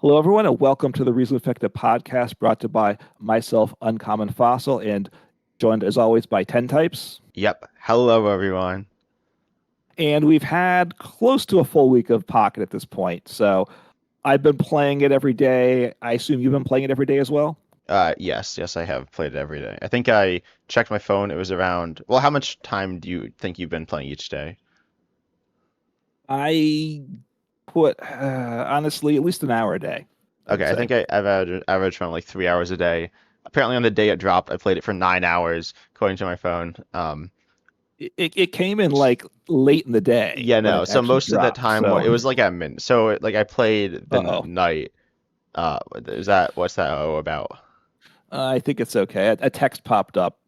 Hello, everyone, and welcome to the Reason Effective podcast brought to you by myself, Uncommon Fossil, and joined as always by 10 Types. Yep. Hello, everyone. And we've had close to a full week of Pocket at this point. So I've been playing it every day. I assume you've been playing it every day as well? Yes, I have played it every day. I think I checked my phone. It was around, well, how much time do you think you've been playing each day? I put, honestly, at least an hour a day, I would Okay, I say. think I've averaged around like 3 hours a day. Apparently, on the day it dropped, I played it for 9 hours, according to my phone. It came in like late in the day Yeah, when no. it So actually most of that dropped. time, So, it was like at min. So like I played the uh-oh. night. Is that what's that about? I think it's okay. A text popped up.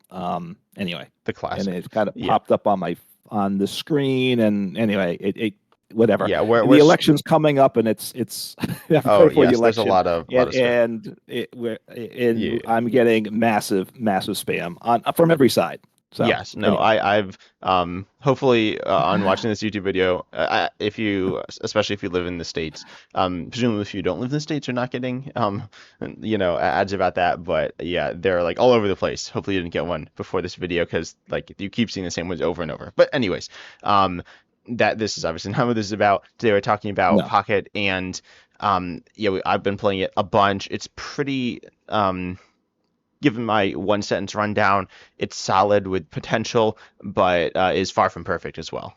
Anyway, The and classic. it kind of Yeah, popped up on the screen. And anyway, it whatever. yeah. Where The we're election's coming up, and it's oh right before the yes, there's a election, lot of spit. and Yeah. I'm getting massive spam on from every side. So Yes, no, anyway, I've hopefully on watching this YouTube video, if you, especially if you live in the States, presumably if you don't live in the States, you're not getting ads about that. But yeah, they're like all over the place. Hopefully you didn't get one before this video because like you keep seeing the same ones over and over. But anyways, um, that this is obviously not what this is about. Today we're talking about no. Pocket and I've been playing it a bunch. It's pretty given my one sentence rundown, it's solid with potential, but is far from perfect as well.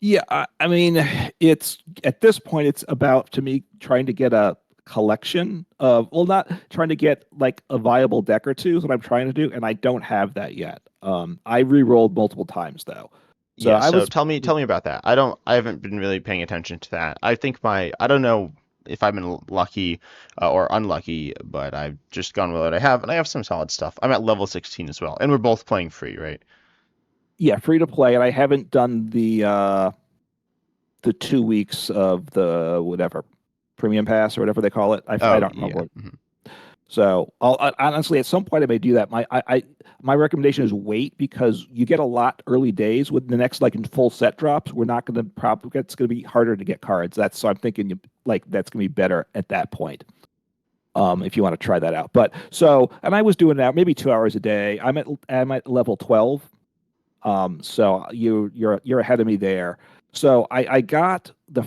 Yeah, I mean, it's at this point, it's about to me trying to get a collection of, well, not trying to get like a viable deck or two is what I'm trying to do, and I don't have that yet. I re-rolled multiple times though, so Yeah, I so was, tell me about that. I haven't been really paying attention to that. I think I don't know if I've been lucky or unlucky, but I've just gone with what I have, and I have some solid stuff. I'm at level 16 as well, and we're both playing free, right? yeah, free to play, and I haven't done the 2 weeks of the whatever premium pass or whatever they call it. I Oh, don't yeah. remember. So honestly, at some point, I may do that. My recommendation is wait because you get a lot early days with the next like in full set drops. We're not going to probably it's going to be harder to get cards. That's so I'm thinking like that's going to be better at that point. If you want to try that out. But so and I was doing that maybe 2 hours a day. I'm at level 12. So you're ahead of me there. So I got the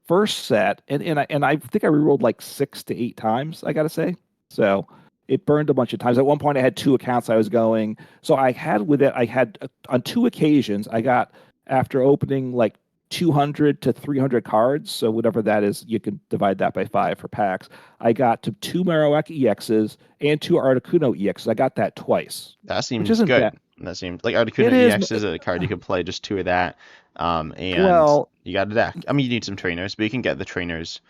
first set, and I think I rerolled like 6 to 8 times. I gotta say, so it burned a bunch of times. At one point, I had two accounts I was going. So I had with it, I had on two occasions, I got after opening like 200 to 300 cards. So whatever that is, you can divide that by five for packs. I got to two Marowak EXs and two Articuno EXs. I got that twice, That which seems isn't bad. good. That seems like It Articuno is EX is a card you could play just two of that. And well, you got a deck. I mean, you need some trainers, but you can get the trainers.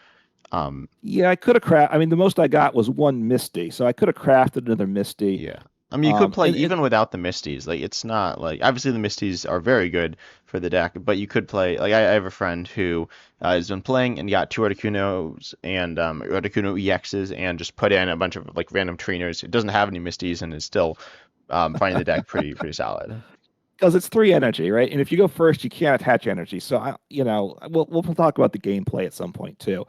Um, yeah, I could have I mean, the most I got was one Misty, so I could have crafted another Misty. yeah. I mean, you could play And even without the Misties. Like, it's not like obviously the Misties are very good for the deck, but you could play. Like, I have a friend who has been playing and got two Articunos and Articuno EXs and just put in a bunch of like random trainers. It doesn't have any Misties and is still finding the deck pretty solid. because it's three energy, right? And if you go first, you can't attach energy. So we'll talk about the gameplay at some point too.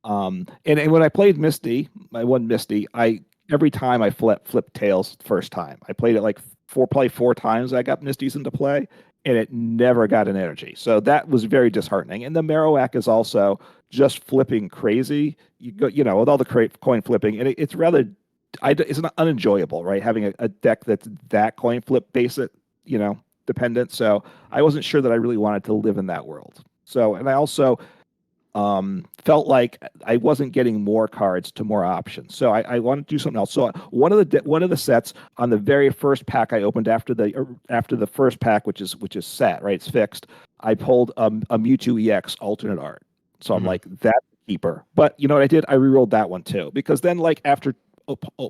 And when I played Misty, my one Misty, I every time I flipped tails first time. I played it like four times. I got Misties into play, and it never got an energy. So that was very disheartening. And the Marowak is also just flipping crazy. You go, with all the coin flipping, and it's rather, it's not unenjoyable, right? Having a deck that's that coin flip basic, you know, dependent. So I wasn't sure that I really wanted to live in that world. So, and I also felt like I wasn't getting more cards to more options. So I wanted to do something else. So one of the sets on the very first pack I opened after the first pack, which is set, right? It's fixed. I pulled a Mewtwo EX alternate art. So I'm Hmm. like, that's a keeper. But you know what I did? I rerolled that one too. Because then like after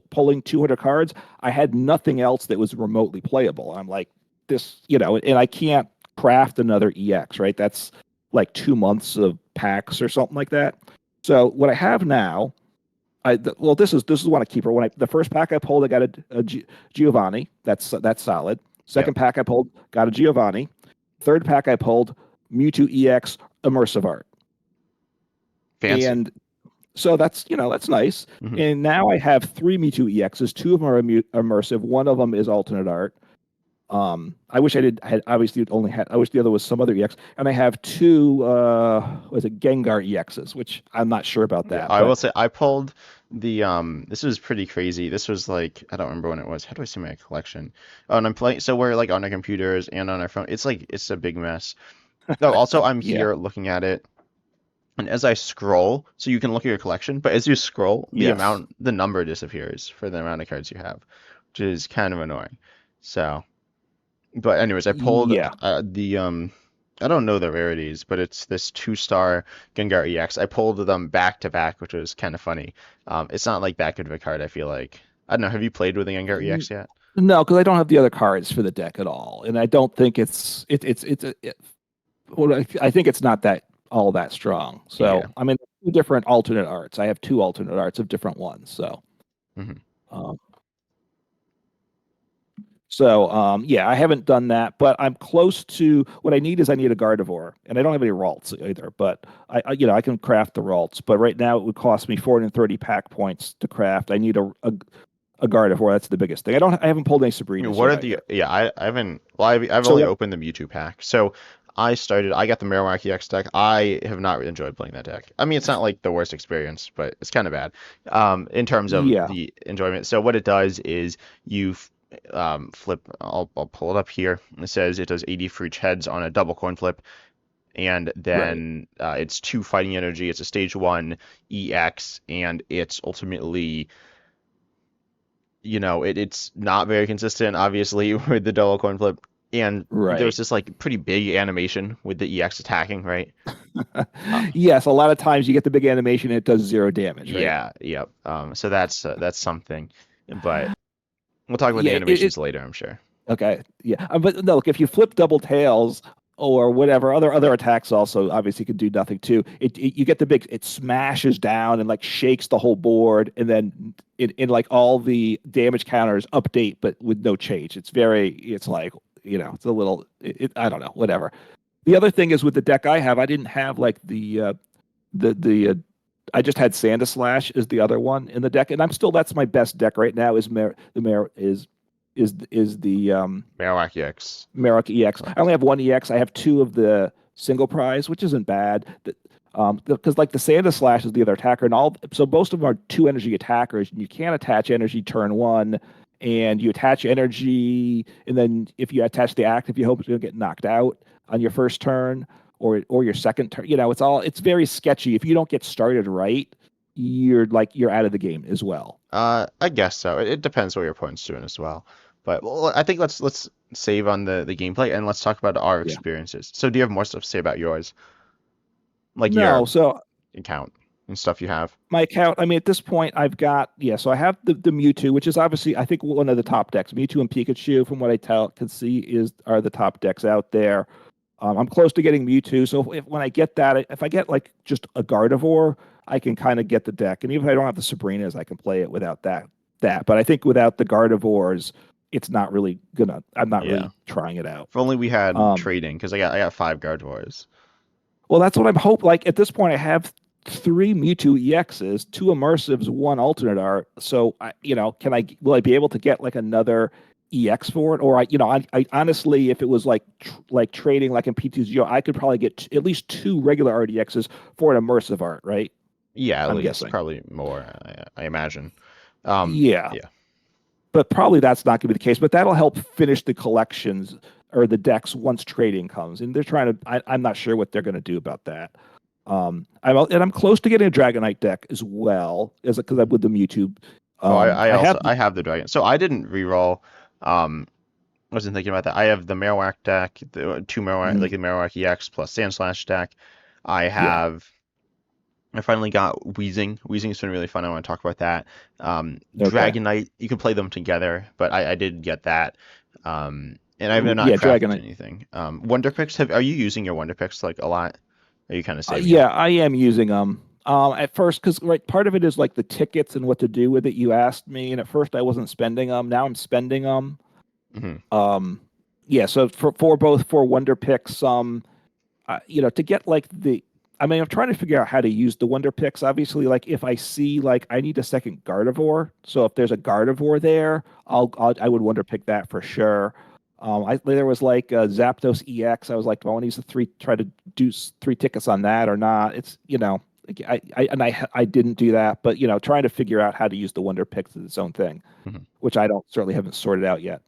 pulling 200 cards, I had nothing else that was remotely playable. I'm like, this, and I can't craft another EX, right? That's like 2 months of packs or something like that. So what I have now, this is one I keep. When the first pack I pulled, I got a Giovanni. That's solid. Yep. Second pack I pulled, got a Giovanni. Third pack I pulled Mewtwo EX Immersive Art. Fancy. And So that's nice. Hmm. And now I have three Mewtwo EXs. Two of them are immersive. One of them is alternate art. I wish I did had obviously only had. I wish the other was some other EX. And I have two was it Gengar EXs, which I'm not sure about Yeah, that, I will but say I pulled the this was pretty crazy. This was like I don't remember when it was. How do I see my collection? Oh, and I'm playing so we're like on our computers and on our phone. It's like it's a big mess. Oh, also I'm yeah, here looking at it. And as I scroll, so you can look at your collection, but as you scroll, yes, the number disappears for the amount of cards you have, which is kind of annoying. So, but anyways, I pulled yeah. the I don't know the rarities, but it's this two-star Gengar EX. I pulled them back to back, which was kind of funny. It's not like that good of a card, I feel like. I don't know. Have you played with the Gengar EX yet? No, because I don't have the other cards for the deck at all, and I don't think well, I think it's not that all that strong. Yeah. So I mean, two different alternate arts. I have two alternate arts of different ones. Hmm. Um, yeah, I haven't done that, but I'm close to what I need is I need a Gardevoir, and I don't have any Ralts either. But I can craft the Ralts, but right now it would cost me 430 pack points to craft. I need a Gardevoir. That's the biggest thing. I haven't pulled any Sabrinas What yet are the either. yeah I haven't well I've So only what? opened the Mewtwo pack so I got the Marowak EX deck. I have not really enjoyed playing that deck. I mean it's not like the worst experience but it's kind of bad in terms of Yeah, the enjoyment. So what it does is you flip I'll pull it up here. It says it does 80 for each heads on a double coin flip and right. then it's two fighting energy. It's a stage one EX and it's ultimately it's not very consistent, obviously, with the double coin flip. And there's Right. this like pretty big animation with the EX attacking, right? Uh, Yes, a lot of times you get the big animation and it does zero damage, right? yeah, yep. So that's something, but we'll talk about the Yeah, animations later, I'm sure. okay. Yeah. But no, look, if you flip double tails or whatever, other attacks also obviously can do nothing too. You get the big it smashes down and like shakes the whole board and then in like all the damage counters update but with no change. It's like, it's a little I don't know, whatever. The other thing is with the deck I have, I didn't have like the I just had Sandslash is the other one in the deck, and that's my best deck right now. Is Mer the Mer is the Marowak EX. Marok EX. I only have one EX. I have two of the single prize, which isn't bad. Because like the Sandslash is the other attacker, and so most of them are two energy attackers. And you can't attach energy turn one, and you attach energy, and then if you attach the active, you hope it's going to get knocked out on your first turn or your second turn. It's very sketchy. If you don't get started right, you're out of the game as well. I guess so. It depends what your opponent's doing as well. But well, I think let's save on the gameplay and let's talk about our Yeah. experiences. So do you have more stuff to say about yours, like your No, so account and stuff you have? my account, I mean, at this point, I've got, yeah, so I have the Mewtwo, which is obviously, I think, one of the top decks. Mewtwo and Pikachu, from what can see, are the top decks out there. I'm close to getting Mewtwo, so when I get that, if I get like just a Gardevoir, I can kind of get the deck. And even if I don't have the Sabrinas, I can play it without that. But I think without the Gardevoirs, I'm not Yeah. really trying it out. If only we had Um, trading, because I got five Gardevoirs. Well, that's what I'm hoping. Like at this point, I have three Mewtwo EXs, two immersives, one alternate art. So will I be able to get like another EX for it? Or I honestly, if it was like trading like in P2Go, I could probably get at least two regular RDXs for an immersive art, right? Yeah, at I'm least guessing. probably more, I imagine. Yeah, Yeah. but probably that's not going to be the case. But that'll help finish the collections or the decks once trading comes. And they're trying to. I'm not sure what they're going to do about that. I'm close to getting a Dragonite deck as well, as because I'm with the Mewtwo. Oh, I have I have the dragon. So I didn't reroll. Wasn't thinking about that. I have the Marowak deck, the two Marowak, like mm, the Marowak EX plus Sandslash deck. I yeah, have. I finally got Wheezing. Wheezing's been really fun. I want to talk about that. okay, Dragonite, you can play them together, but I did get that. And I've not yeah, crafted Dragonite. anything. Wonder Picks, are you using your Wonder Picks like a lot? Are you kind of saving up? Yeah, I am using them. At first, because right, part of it is like the tickets and what to do with it. You asked me, and at first I wasn't spending them. Now I'm spending them. Hmm. Yeah, so for both for Wonder Picks, to get like I mean, I'm trying to figure out how to use the Wonder Picks. Obviously, like if I see like I need a second Gardevoir, so if there's a Gardevoir there, I would Wonder Pick that for sure. There was like Zapdos EX. I was like, do I want to use the three, try to do three tickets on that or not? It's like, I didn't do that, but trying to figure out how to use the Wonder Picks is its own thing, Mhm. which I don't certainly haven't sorted out yet.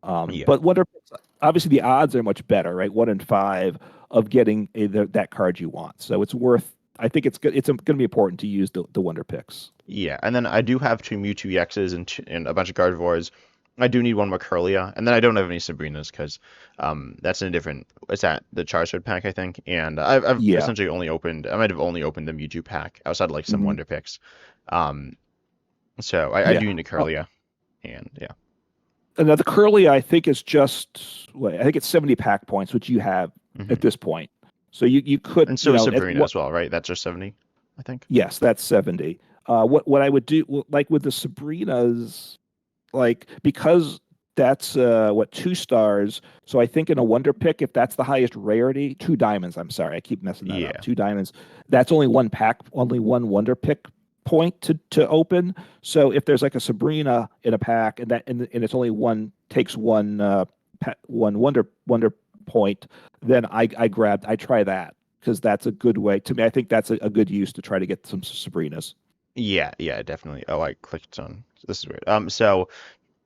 Yeah. But Wonder Picks, obviously the odds are much better, right? 1 in 5 of getting that card you want. So it's worth. I think it's good. It's going to be important to use the Wonder Picks. Yeah, and then I do have two Mewtwo EXs and a bunch of Gardevoirs. I do need one more Curlia, and then I don't have any Sabrinas because that's in a different. It's at the Charizard pack, I think, and I've Yeah. essentially only opened. I might have only opened the Mewtwo pack outside of like some Hmm. Wonder Picks. Um, so I Yeah. do need a Oh, Curlia, and yeah, another Curly, I think is just. Wait, I think it's 70 pack points, which you have hmm at this point. So you could and so is at Sabrina what. as well, right? That's just 70, I think. Yes, that's 70. What I would do, like with the Sabrinas, like because that's 2 stars. So I think in a Wonder Pick, if that's the highest rarity, 2 diamonds. I'm sorry, I keep messing that up. Yeah, 2 diamonds. That's only one pack, only one Wonder Pick point to open. So if there's like a Sabrina in a pack, and it's only one takes one Wonder point, then I try that because that's a good way to me. I think that's a good use to try to get some Sabrinas. yeah, definitely. Oh, I clicked on. This is weird. So.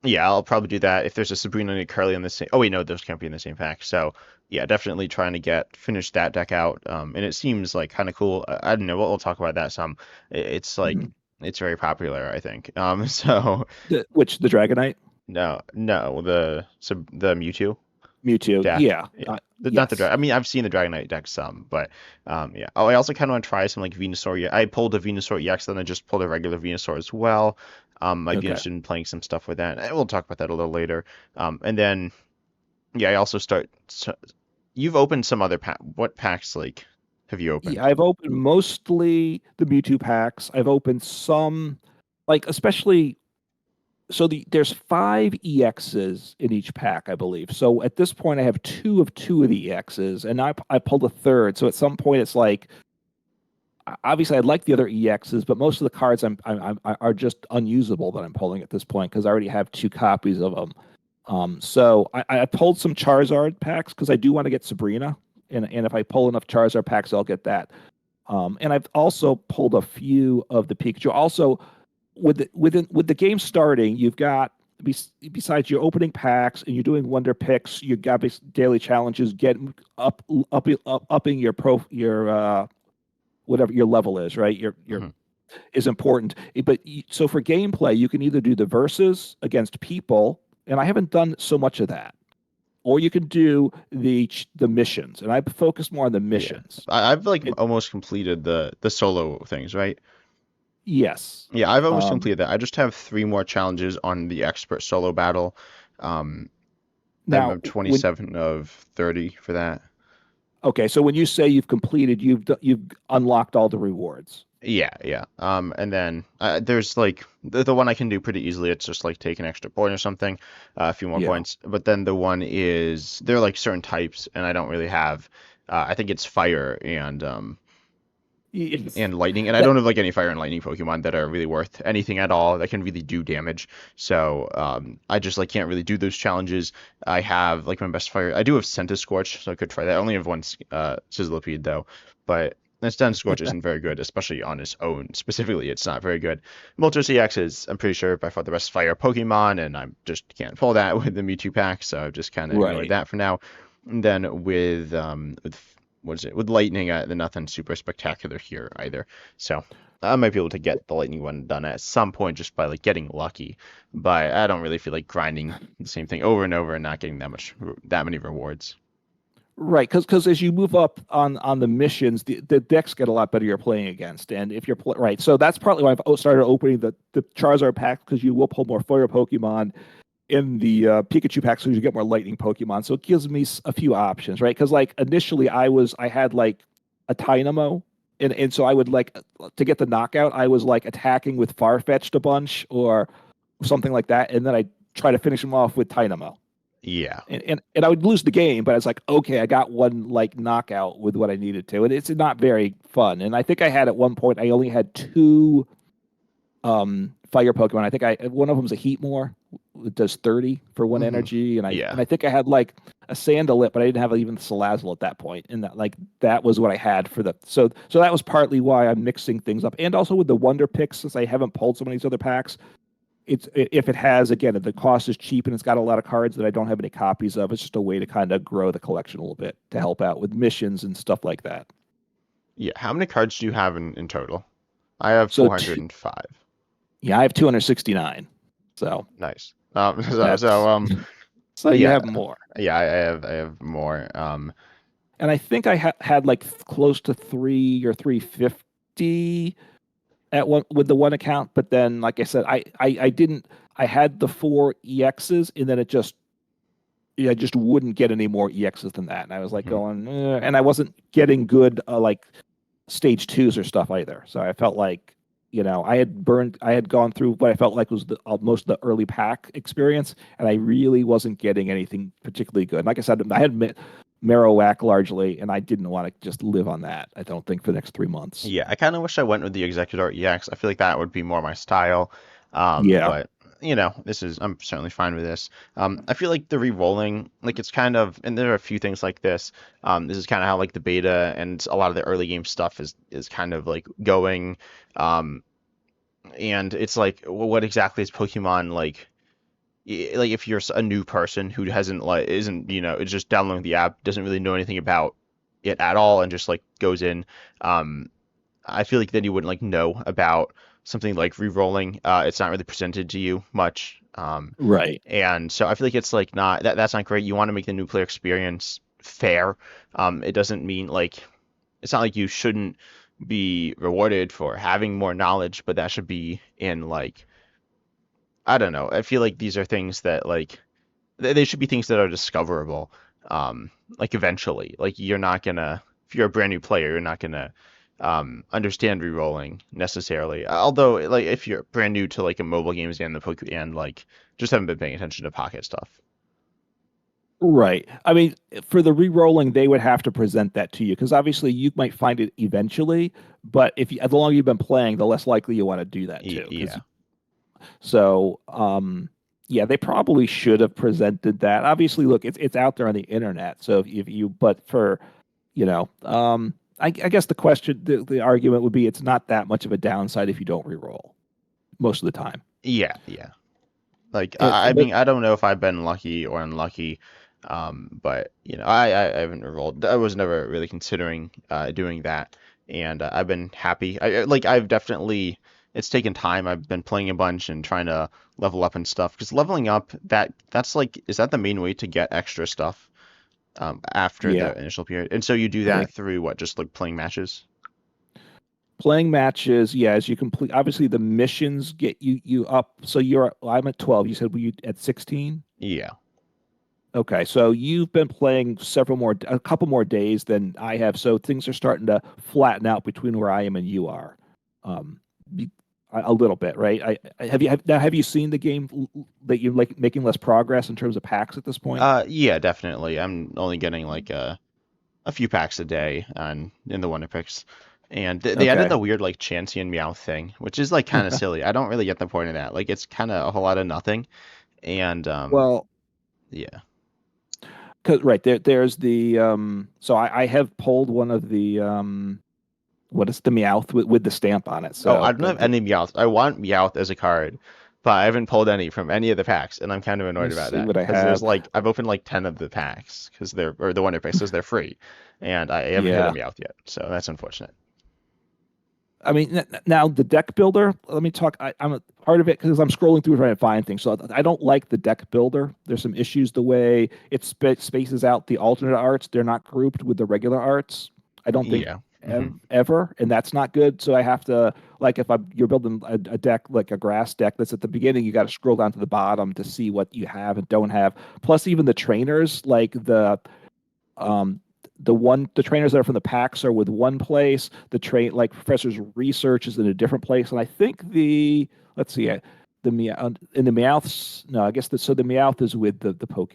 Yeah, I'll probably do that if there's a Sabrina and a Curly in the same. Oh wait, no, those can't be in the same pack. So yeah, definitely trying to finish that deck out. And it seems like kind of cool. I don't know. We'll talk about that some. It's like Mhm. it's very popular, I think. So The Dragonite, no, the Mewtwo Mewtwo, deck. yeah, Yeah, not the yes, Dragon. I mean, I've seen the Dragonite deck some, but yeah. Oh, I also kind of want to try some like Venusaur. Yeah, I pulled a Venusaur EX, then I just pulled a regular Venusaur as well. Might be okay. interested in playing some stuff with that. And we'll talk about that a little later. And then yeah, I also start. So, you've opened some other pack. What packs like have you Yeah, opened? I've opened mostly the Mewtwo packs. I've opened some, like especially there's 5 EXs in each pack, I believe. So at this point, I have two of the EXs, and I pulled a third. So at some point, it's like obviously I'd like the other EXs, but most of the cards are just unusable that I'm pulling at this point because I already have 2 copies of them. So I pulled some Charizard packs because I do want to get Sabrina, and if I pull enough Charizard packs, I'll get that. And I've also pulled a few of the Pikachu. Also, with the game starting, you've got besides your opening packs and you're doing Wonder Picks, you've got daily challenges, getting upping your whatever your level is, right? Your Hmm. is important. But so for gameplay, you can either do the verses against people, and I haven't done so much of that, or you can do the missions, and I focus more on the Yeah, missions. I've like It, almost completed the solo things, right? yes. Yeah, I've almost Um, completed that. I just have three more challenges on the expert solo battle. Um, Now, I'm when 27 of 30 for that. okay, so when you say you've completed, you've unlocked all the rewards. Yeah. And then there's like the one I can do pretty easily. It's just like take an extra point or something, a few more Yeah. points. But then the one is they're like certain types, and I don't really have. I think it's fire It's, and lightning, and I that don't have like any fire and lightning Pokemon that are really worth anything at all that can really do damage. So I just like can't really do those challenges. I have like my best fire. I do have Scorch, so I could try that. I only have one Sizzlipede though, but this Scorch isn't very good, especially on its own. Specifically, it's not very good. Moltres EX is, I'm pretty sure, by far the best fire Pokemon, and I just can't pull that with the Mewtwo pack, so I've just kind of ignored right. that for now. And then with what is it with lightning? Nothing super spectacular here either. So I might be able to get the lightning one done at some point just by like getting lucky, but I don't really feel like grinding the same thing over and over and not getting that many rewards. Right, because as you move up on the missions, the decks get a lot better you're playing against, and if right, so that's partly why I've started opening the Charizard pack because you will pull more Fire Pokemon in the Pikachu pack, so you get more Lightning Pokemon. So it gives me a few options, right? Because like initially I had like a Dynamo, and so I would like to get the knockout, I was like attacking with Farfetch'd a bunch or something like that, and then I try to finish them off with Dynamo. Yeah. And I would lose the game, but I was like, okay, I got one like knockout with what I needed to, and it's not very fun. And I think I had at one point I only had two fire Pokemon. I think I one of them's a Heatmore. It does 30 for one Hmm. energy, and Yeah. I think I had like a Sandalip, but I didn't have even the Salazzle at that point. And that like that was what I had for the so that was partly why I'm mixing things up, and also with the Wonder Picks since I haven't pulled some of these other packs. It's if it has again if the cost is cheap and it's got a lot of cards that I don't have any copies of. It's just a way to kind of grow the collection a little bit to help out with missions and stuff like that. Yeah. How many cards do you have in total? I have So t 405. yeah, I have 269. So Nice. that's so you Yeah, have more. yeah, I have more. And I think I had like close to 3 or 350 at one with the one account. But then, like I said, I didn't. I had the four EXs, and then it just I just wouldn't get any more EXs than that. And I was like Mhm. going, and I wasn't getting good like stage twos or stuff either. So I felt like I had gone through what I felt like was most of the early pack experience, and I really wasn't getting anything particularly good. Like I said, I had Marowak largely, and I didn't want to just live on that. I don't think for the next 3 months. Yeah, I kind of wish I went with the Executor EX. I feel like that would be more my style. Yeah, But I'm certainly fine with this. I feel like the re-rolling, like it's kind of, and there are a few things like this. This is kind of how like the beta and a lot of the early game stuff is kind of like going. Um, and it's like, what exactly is Pokemon like? Like if you're a new person who hasn't like isn't is just downloading the app, doesn't really know anything about it at all, and just like goes in. Um, I feel like then you wouldn't like know about something like re-rolling. It's not really presented to you much. right, And so I feel like it's like not that's not great. You want to make the new player experience fair. It doesn't mean like it's not like you shouldn't be rewarded for having more knowledge, but that should be in like I don't know. I feel like these are things that like they should be things that are discoverable. Like eventually, like you're not gonna if you're a brand new player, you're not gonna understand re-rolling necessarily. Although, like if you're brand new to like a mobile games and the poke and like just haven't been paying attention to pocket stuff. right. I mean, for the re-rolling, they would have to present that to you because obviously you might find it eventually, but if you, the longer you've been playing, the less likely you want to do that too. Because Yeah, so, yeah, they probably should have presented that. Obviously, look, it's out there on the internet. So if you, but for, I guess the argument would be it's not that much of a downside if you don't re-roll most of the time. yeah. Like I But mean, I don't know if I've been lucky or unlucky, but I haven't rolled. I was never really considering doing that, and I've been happy. Like I've definitely, it's taken time. I've been playing a bunch and trying to level up and stuff. Because leveling up, that's like, is that the main way to get extra stuff after yeah, the initial period? And so you do I that think through what, just like playing matches? playing matches, yeah, as you complete, obviously the missions get you up. So I'm at 12. You said were you at 16? Yeah, Okay, so you've been playing a couple more days than I have, so things are starting to flatten out between where I am and you are, um, a little bit, right? Have you seen the game that you're like making less progress in terms of packs at this point? yeah, definitely. I'm only getting like a few packs a day on in the Wonder Picks. And they added Okay, the weird like Chansey and Meow thing, which is like kind of silly. I don't really get the point of that. Like it's kind of a whole lot of nothing. And well, yeah. cause right there's the so I have pulled one of the what is the Meowth with the stamp on it, Oh, I so don't have any Meowth. I want Meowth as a card, but I haven't pulled any from any of the packs, and I'm kind of let me annoyed about see that what I because there's have. like I've opened like 10 of the packs because they're or the Wonder Picks because they're free, and I haven't hit a Yeah. Meowth yet, so that's unfortunate. I mean, now the deck builder. Let me talk. I'm a part of it because I'm scrolling through trying to find things. So I don't like the deck builder. There's some issues the way it spaces out the alternate arts. They're not grouped with the regular arts. I don't think Yeah. Hmm. ever, and that's not good. So I have to like if you're building a deck like a grass deck that's at the beginning, you got to scroll down to the bottom to see what you have and don't have. Plus, even the trainers like um the trainers that are from the packs are with one place. The train like professor's research is in a different place, and I think the let's see, the Meowth in the Meowths. No, I guess so the Meowth is with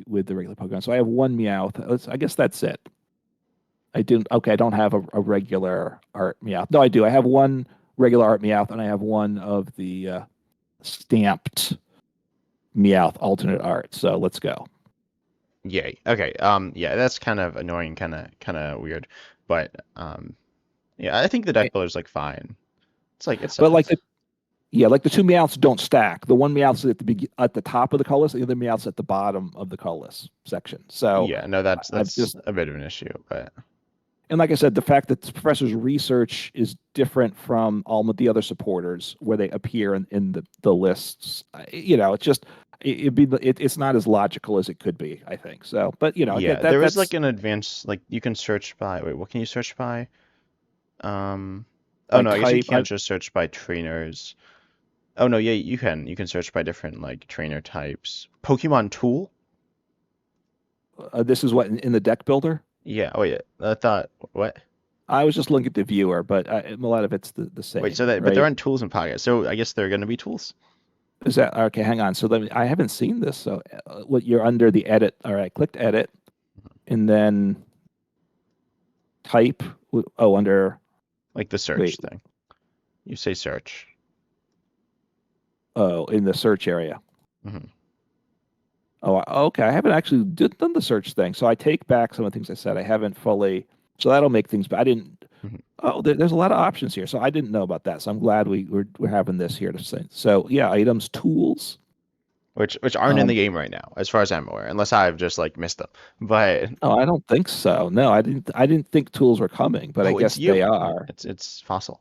with the regular Pokemon. So I have one Meowth. I guess that's it. I didn't. Okay, I don't have a regular art Meowth. No, I do. I have one regular art Meowth, and I have one of the stamped Meowth alternate art. So let's go. Yay. Okay. Yeah, that's kind of annoying, kind of weird, but yeah, I think the Eh, deck builder's like fine. It's like But like it's like the two Meowths don't stack. The one Meowth's at the top of the color list, the other Meowth's at the bottom of the color list section. So yeah, no, I've that's just a bit of an issue, but and like I said, the fact that the professor's research is different from all of the other supporters where they appear in the lists, it's just it's not as logical as it could be, I think. So, but again, yeah, there is like that's an advanced like you can search by wait, what can you search by? Um, oh by no, I guess you type. can't just search by trainers. Oh no, yeah, you can search by different like trainer types. Pokemon tool? This is what in the deck builder. Yeah. Oh yeah, I thought what? I was just looking at the viewer, but a lot of it's the Wait, so same, that but there right? aren't tools in Pocket, so I guess they're gonna be tools. Is that okay? Hang on. So I haven't seen this. So what you're under the edit? All right, clicked edit, and then type. Oh, under Like the search wait. thing. You say search. Oh, in the search area. Hmm. Oh, okay. I haven't actually done the search thing, so I take back some of the things I said. I haven't fully. So that'll make things. But I didn't. Hmm. Oh, there's a lot of options here, so I didn't know about that. So I'm glad we're having this here to say. So yeah, items, tools. Which aren't in the Um, game right now, as far as I'm aware, unless I've just like missed them. But oh, I don't think so. No, I didn't. I didn't think tools were coming, but I oh, it's guess they you. are. It's fossil.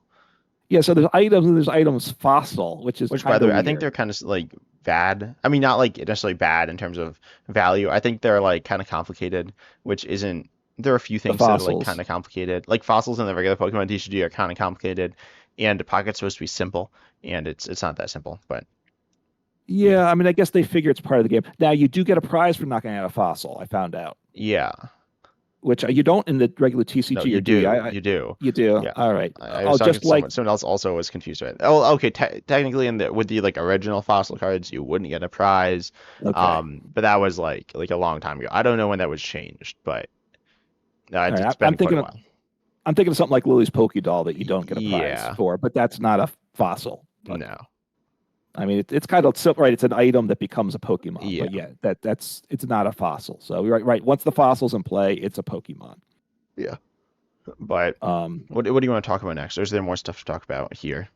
Yeah. So there's items and there's items fossil, which is Which, by kind the of way, I think weird. they're kind of like bad. I mean, not like necessarily bad in terms of value. I think they're like kind of complicated, which isn't. There are a few The things that are like kind fossils. of complicated. Like fossils in the regular Pokemon TCG are kind of complicated, and Pocket's supposed to be simple, and it's not that simple. But yeah, Yeah, I mean, I guess they figure it's part of the game. Now you do get a prize for knocking out a fossil. I found out. yeah. Which you don't in the regular No, TCG, you or do you? do. You do. You do. Yeah. All right. I Oh, was talking just to like someone else also was confused, right? Oh, okay. Technically, in the with the like original fossil cards, you wouldn't get a prize. okay. But that was like a long time ago. I don't know when that was changed, but All right. it's been quite a while. I'm thinking of something like Lily's Doll that you don't get a prize Yeah. for, but that's not a fossil. But No. I mean, it's kind of right. It's an item that becomes a Pokemon, Yeah. but yeah, that's it's not a fossil. So right. Once the fossil's in play, it's a Pokemon. Yeah. But Um, what do you want to talk about next? Or is there more stuff to talk about here?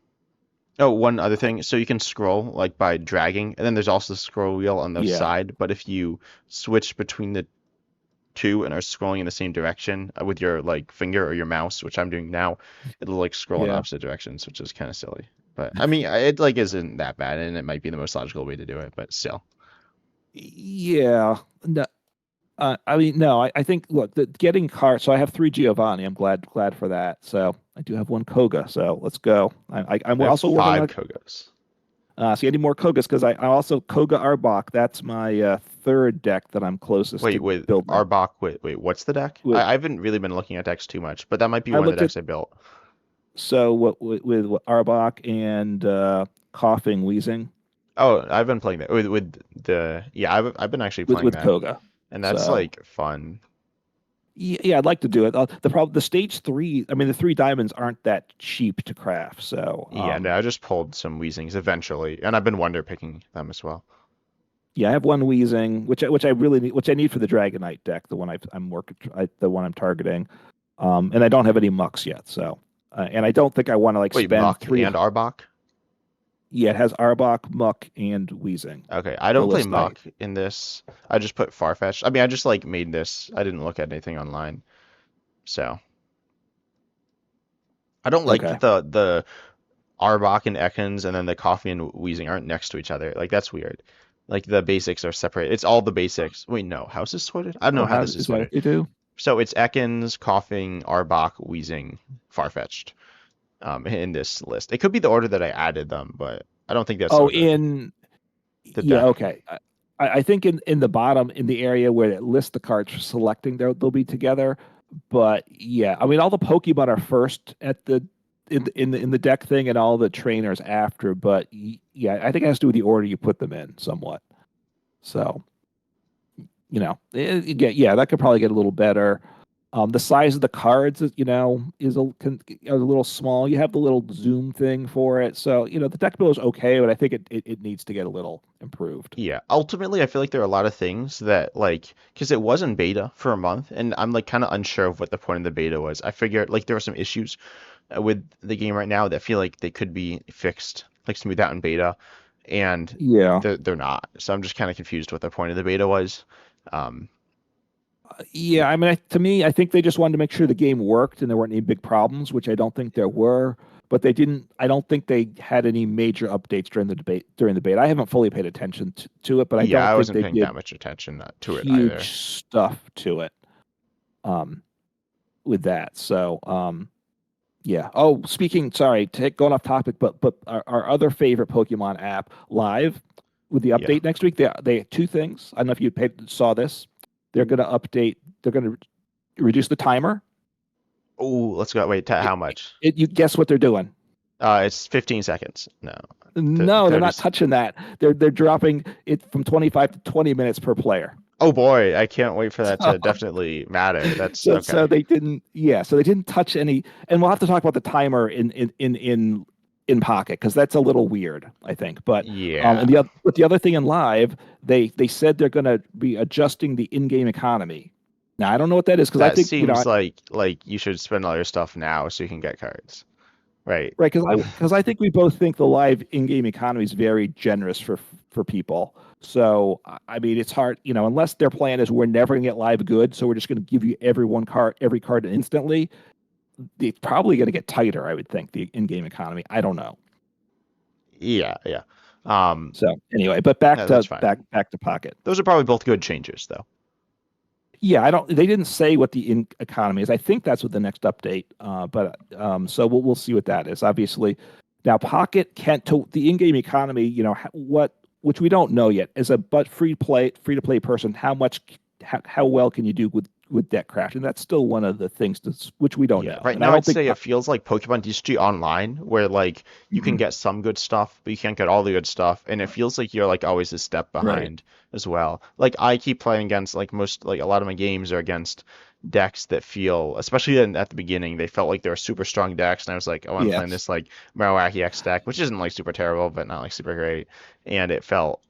Oh, one other thing. So you can scroll like by dragging, and then there's also the scroll wheel on the yeah, side. But if you switch between the two and are scrolling in the same direction with your like finger or your mouse, which I'm doing now, it'll like scroll in yeah, opposite directions, which is kind of silly. But I mean, it like isn't that bad, and it might be the most logical way to do it, but still. yeah. No, I mean, no. I think look, getting cards. So I have three Giovanni. I'm glad for that. So I do have one Koga. So let's go. I'm I have also working five on. Kogos. See any more Kogas because I also Koga Arbok. That's my third deck that I'm closest Wait, to with building. Arbok, wait, what's the deck? With I haven't really been looking at decks too much, but that might be I one of the looked at decks I built. so what with Arbok and coughing wheezing Oh, I've been playing that with the yeah, I've been actually playing with that, Koga. and that's So like fun. yeah, I'd like to do it. The stage three. I mean, the three diamonds aren't that cheap to craft. So Yeah, no, I just pulled some Weezings eventually, and I've been wonder picking them as well. yeah, I have one wheezing, which I really need, which I need for the Dragonite deck, the one I'm working, the one I'm targeting. And I don't have any mucks yet. So, and I don't think I want to like Wait, spend Muck three. and Arbok? Yeah, it has Arbok, Muck, and Wheezing. Okay, I The don't play list I Muck in this. I just put Farfetch'd. I mean, I just like made this. I didn't look at anything online, so I don't like okay. that the Arbok and Ekans and then the Coffee and Wheezing aren't next to each other. Like that's weird. Like the basics are separate. It's all the basics. Wait, no, how is this sorted? I don't Oh, know how how this is is that sorted. what you do? So it's Ekans, Coughing, Arbok, Wheezing, Farfetch'd. In this list. It could be the order that I added them, but I don't think that's the Oh, order in the yeah, deck. okay. I think in the bottom in the area where it lists the cards for selecting, they'll be together. But yeah, I mean all the Pokemon are first at the in the deck thing and all the trainers after, but yeah, I think it has to do with the order you put them in somewhat. So yeah, that could probably get a little better. The size of the cards, is a little small. You have the little zoom thing for it, so the deck build is okay, but I think it needs to get a little improved. Yeah, ultimately, I feel like there are a lot of things that like because it was in beta for a month, and I'm like kind of unsure of what the point of the beta was. I figured like there were some issues with the game right now that feel like they could be fixed, like smooth out in beta, and Yeah. they're not. So I'm just kind of confused what the point of the beta was. Um, Yeah, I mean, to me, I think they just wanted to make sure the game worked and there weren't any big problems, which I don't think there were. But they didn't. I don't think they had any major updates during the debate. During the debate, I haven't fully paid attention to it, but I yeah, don't I think wasn't they paying that did much attention to it huge either. stuff to it. Um, with that, so yeah. Oh, speaking. Sorry, going off topic, but our other favorite Pokemon app, Live, with the Yeah. update next week, they two things. I don't know if saw this. They're going to update. They're going to reduce the timer. Oh, let's go. Wait, how much? You guess what they're doing? It's 15 seconds. No, No, they're 30. not touching that. They're dropping it from 25 to 20 minutes per player. Oh boy, I can't wait for that So, to definitely matter. That's so okay. they didn't. Yeah, so they didn't touch any. And we'll have to talk about the timer in Pocket because that's a little weird, I think. And Yeah. the other thing in Live, they said they're going to be adjusting the in-game economy. Now I don't know what that is because I That think seems like you should spend all your stuff now so you can get cards. Right. right, because I think we both think the live in-game economy is very generous for people. So I mean, it's hard, unless their plan is we're never gonna get live good, so we're just gonna give you every card instantly. It's probably gonna get tighter, I would think, the in-game economy. I don't know. Yeah, yeah. Um, So anyway, but back no, to that's fine. back to Pocket. Those are probably both good changes though. Yeah, I don't. They didn't say what the in economy is. I think that's what the next update. But so we'll see what that is. Obviously, now Pocket can't to the in-game economy. What which we don't know yet as a but free to play person. How well can you do with deck craft? And that's still one of the things which we don't Yeah, know. right And I now I'd don't think. say it feels like Pokemon TCG Online, where like you can Mhm. get some good stuff, but you can't get all the good stuff, and it feels like you're like always a step Right. behind as well. Like I keep playing against like a lot of my games are against decks that feel, especially at the beginning, they felt like they were super strong decks, and I was like, oh, I'm playing Yes. this like Marowaki X deck, which isn't like super terrible, but not like super great, and it felt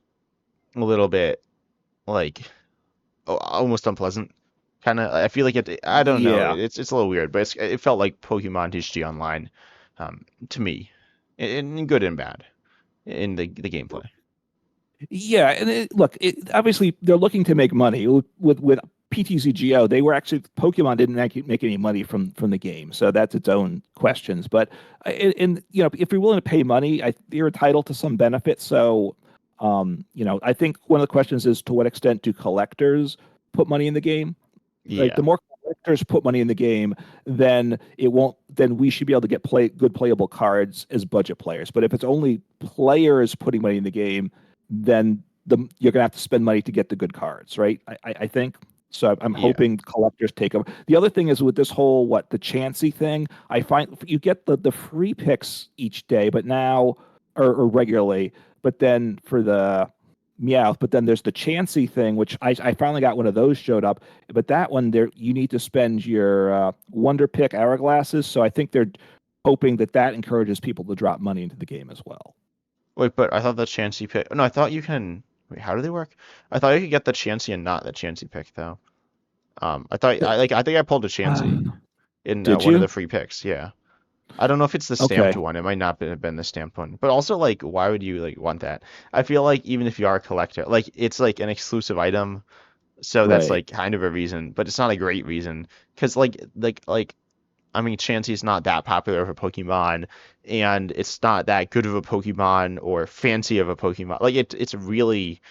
a little bit like almost unpleasant. Kind of, I feel like I don't know. Yeah. It's a little weird, but it felt like Pokemon TCG Online, to me, in good and bad, in the gameplay. Yeah, and obviously they're looking to make money with PTCGO. They were actually Pokemon didn't actually make any money from the game, so that's its own questions. But if you're willing to pay money, you're entitled to some benefits. So, I think one of the questions is to what extent do collectors put money in the game? Right, Yeah, the more collectors put money in the game, then it won't. Then we should be able to get good playable cards as budget players. But if it's only players putting money in the game, then you're gonna have to spend money to get the good cards, right? I think so. I'm yeah, hoping collectors take over. The other thing is with this whole the Chansey thing. I find you get the free picks each day, but now or regularly, but then for the Meowth, but then there's the Chansey thing, which I finally got one of those showed up. But that one there you need to spend your Wonder Pick hourglasses. So I think they're hoping that encourages people to drop money into the game as well. wait, but I thought the Chansey pick. No, I thought you can. Wait, how do they work? I thought you could get the Chansey and not the Chansey pick though. I think I pulled a Chansey in Did one of the you? free picks. Yeah. I don't know if it's the stamped Okay, one. It might not have been the stamped one. But also, like, why would you like want that? I feel like even if you are a collector, like it's like an exclusive item, so that's right. like kind of a reason, but it's not a great reason. Because I mean, Chansey's not that popular of a Pokemon, and it's not that good of a Pokemon or fancy of a Pokemon. Like it's really.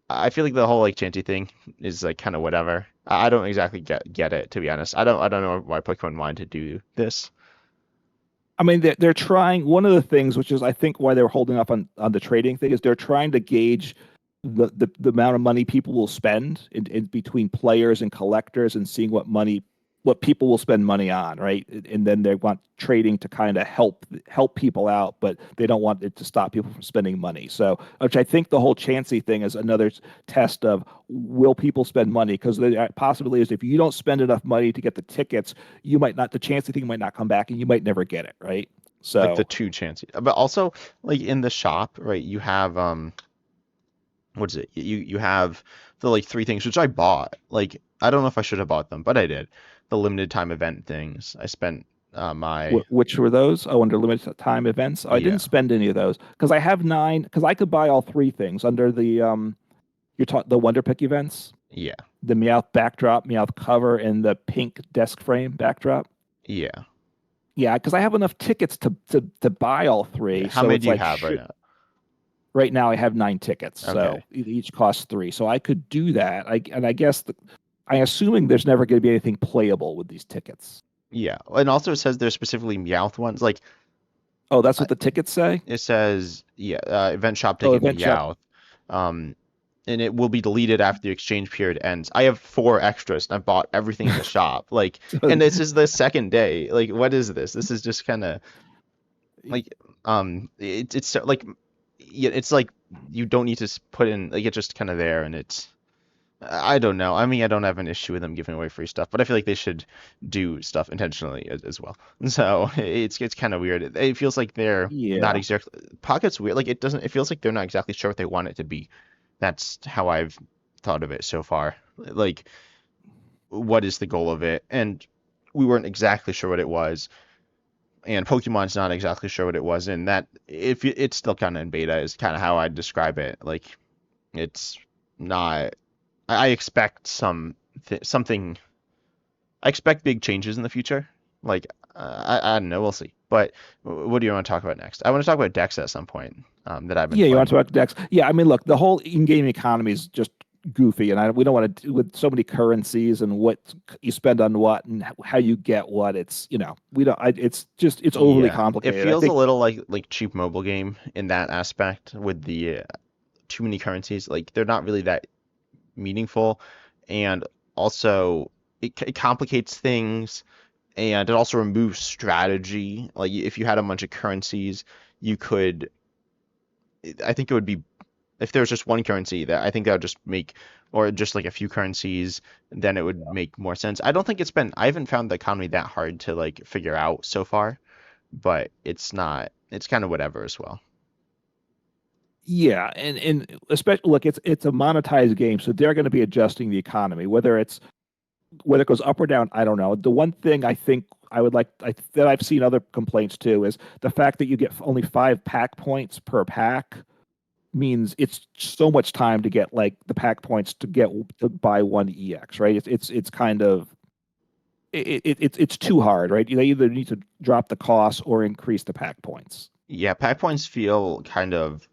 I feel like the whole like Chansey thing is like kind of whatever. I don't exactly get it, to be honest. I don't know why Pokemon wanted to do this. I mean, they're trying. One of the things, which is I think why they're holding up on the trading thing, is they're trying to gauge the amount of money people will spend in between players and collectors, and seeing what money what people will spend money on, right? And then they want trading to kind of help people out, but they don't want it to stop people from spending money. So, which I think the whole Chansey thing is another test of will people spend money? Because the possibility is if you don't spend enough money to get the tickets, you might not, the Chansey thing might not come back, and you might never get it, right? Like the So, two chances. But also like in the shop, right, you have what is it? You have the like three things which I bought. Like I don't know if I should have bought them, but I did. The limited time event things. I spent my which were those? Oh, under limited time events. Oh, I yeah, didn't spend any of those because I have nine. Because I could buy all three things under the you're talking the Wonder Pick events, yeah, the Meowth backdrop, Meowth cover, and the pink desk frame backdrop. yeah, Yeah, because I have enough tickets to buy all yeah. three. How So many it's do you like, have right shoot, now? right now I have nine tickets, so Okay. each costs three. So I could do that. I guess I'm assuming there's never going to be anything playable with these tickets. Yeah. And also it says there's specifically Meowth ones. Like Oh, that's I- what the tickets say. it says, yeah, event shop Oh, ticket event shop. Meowth. Um, and it will be deleted after the exchange period ends. I have four extras and I bought everything in the shop. Like, So, and this is the second day. Like, what is this? This is just kind of like, like, yeah, it's like you don't need to put in, like, it's just kind of there and it's, I don't know. I mean, I don't have an issue with them giving away free stuff, but I feel like they should do stuff intentionally as well. So it's kind of weird. It feels like they're not yeah, exactly Pocket's weird. Like it doesn't. It feels like they're not exactly sure what they want it to be. That's how I've thought of it so far. Like, what is the goal of it? And we weren't exactly sure what it was. And Pokemon's not exactly sure what it was. And that if it's still kind of in beta is kind of how I'd describe it. Like it's not. I expect something. I expect big changes in the future. Like I don't know, we'll see. But what do you want to talk about next? I want to talk about decks at some point that I've been yeah. You want playing. to talk decks? Yeah, I mean, look, the whole in-game economy is just goofy, and we don't want to with so many currencies and what you spend on what and how you get what. It's we don't. It's just it's overly Yeah, it complicated. I feels a think. little like cheap mobile game in that aspect with the too many currencies. Like they're not really that meaningful, and also it complicates things, and it also removes strategy. Like if you had a bunch of currencies, you could. I think it would be if there was just one currency that I think that would just make, or just like a few currencies, then it would make more sense. I don't think it's been, I haven't found the economy that hard to like figure out so far, but it's not, it's kind of whatever as well. Yeah, and especially look, it's a monetized game, so they're going to be adjusting the economy. Whether it goes up or down, I don't know. The one thing I think I would that I've seen other complaints too is the fact that you get only 5 pack points per pack means it's so much time to get like the pack points to buy one EX, right? It's kind of it's too hard, right? They either need to drop the cost or increase the pack points. Yeah, pack points feel kind of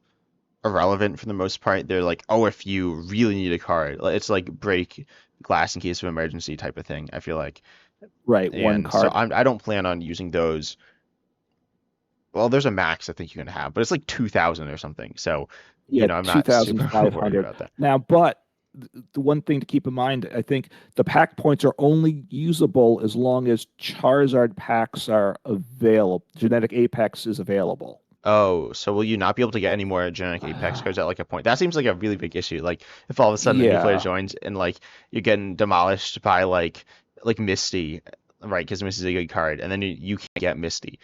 irrelevant for the most part. They're like, oh, if you really need a card, it's like break glass in case of emergency type of thing, I feel like. Right, one And so card. I don't plan on using those. Well, there's a max I think you can have, but it's like 2,000 or something. So, Yeah, I'm not super worried 2,500. about that. Now, but the one thing to keep in mind, I think the pack points are only usable as long as Charizard packs are available. Genetic Apex is available. Oh, so will you not be able to get any more generic Apex cards at like a point? That seems like a really big issue. Like if all of a sudden a new player Yeah. joins and like you're getting demolished by like Misty, right? Because Misty's a good card, and then you can't get Misty,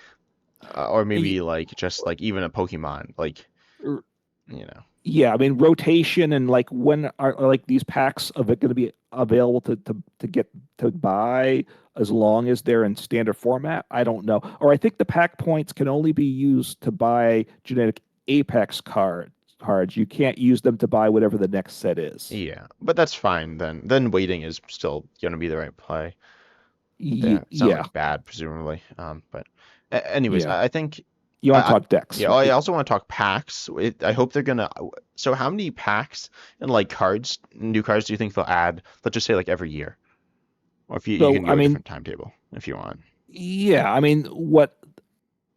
or Y- maybe like just like even a Pokemon, like er, you know. Yeah, I mean rotation and like when are like these packs of it going to be available to get to buy as long as they're in standard format? I don't know. Or I think the pack points can only be used to buy genetic Apex cards. You can't use them to buy whatever the next set is. Yeah, but that's fine then. Then waiting is still gonna be the right play. Yeah, it's not Yeah, like bad, presumably. But anyways, yeah. I think You want to I talk decks, yeah. I right? also want to talk packs. I hope they're gonna. So how many packs and like cards, new cards, do you think they'll add? Let's just say like every year, or if you So can I go a mean, different timetable if you want. yeah, I mean what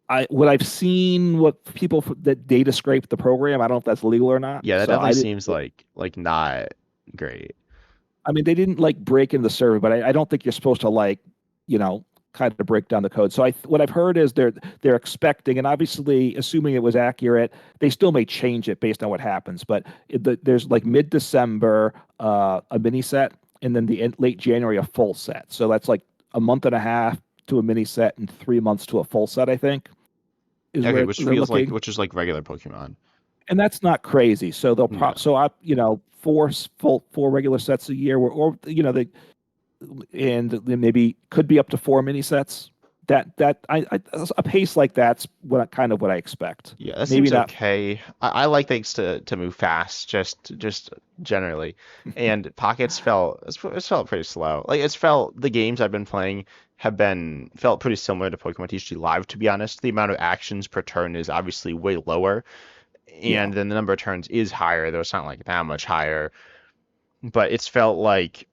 I've seen what people that data scrape the program. I don't know if that's legal or not. Yeah, that So definitely I did. seems like not great. I mean, they didn't like break into the server, but I don't think you're supposed to like. you know, kind of break down the code. So what I've heard is they're expecting, and obviously assuming it was accurate, they still may change it based on what happens. But there's like mid-December a mini set, and then late January a full set. So that's like a month and a half to a mini set and 3 months to a full set, I think, is Okay, where which they're feels like looking. which is like regular Pokemon. And that's not crazy. So Yeah. four regular sets a year, or they and then maybe could be up to four mini sets. I a pace like that's what I expect. Yeah, that Maybe seems not. okay. I like things to move fast, just generally. And Pockets felt pretty slow. Like it's felt the games I've been playing have been felt pretty similar to Pokemon TCG Live, to be honest. The amount of actions per turn is obviously way lower, Yeah, and then the number of turns is higher, though it's not like that much higher. But it's felt like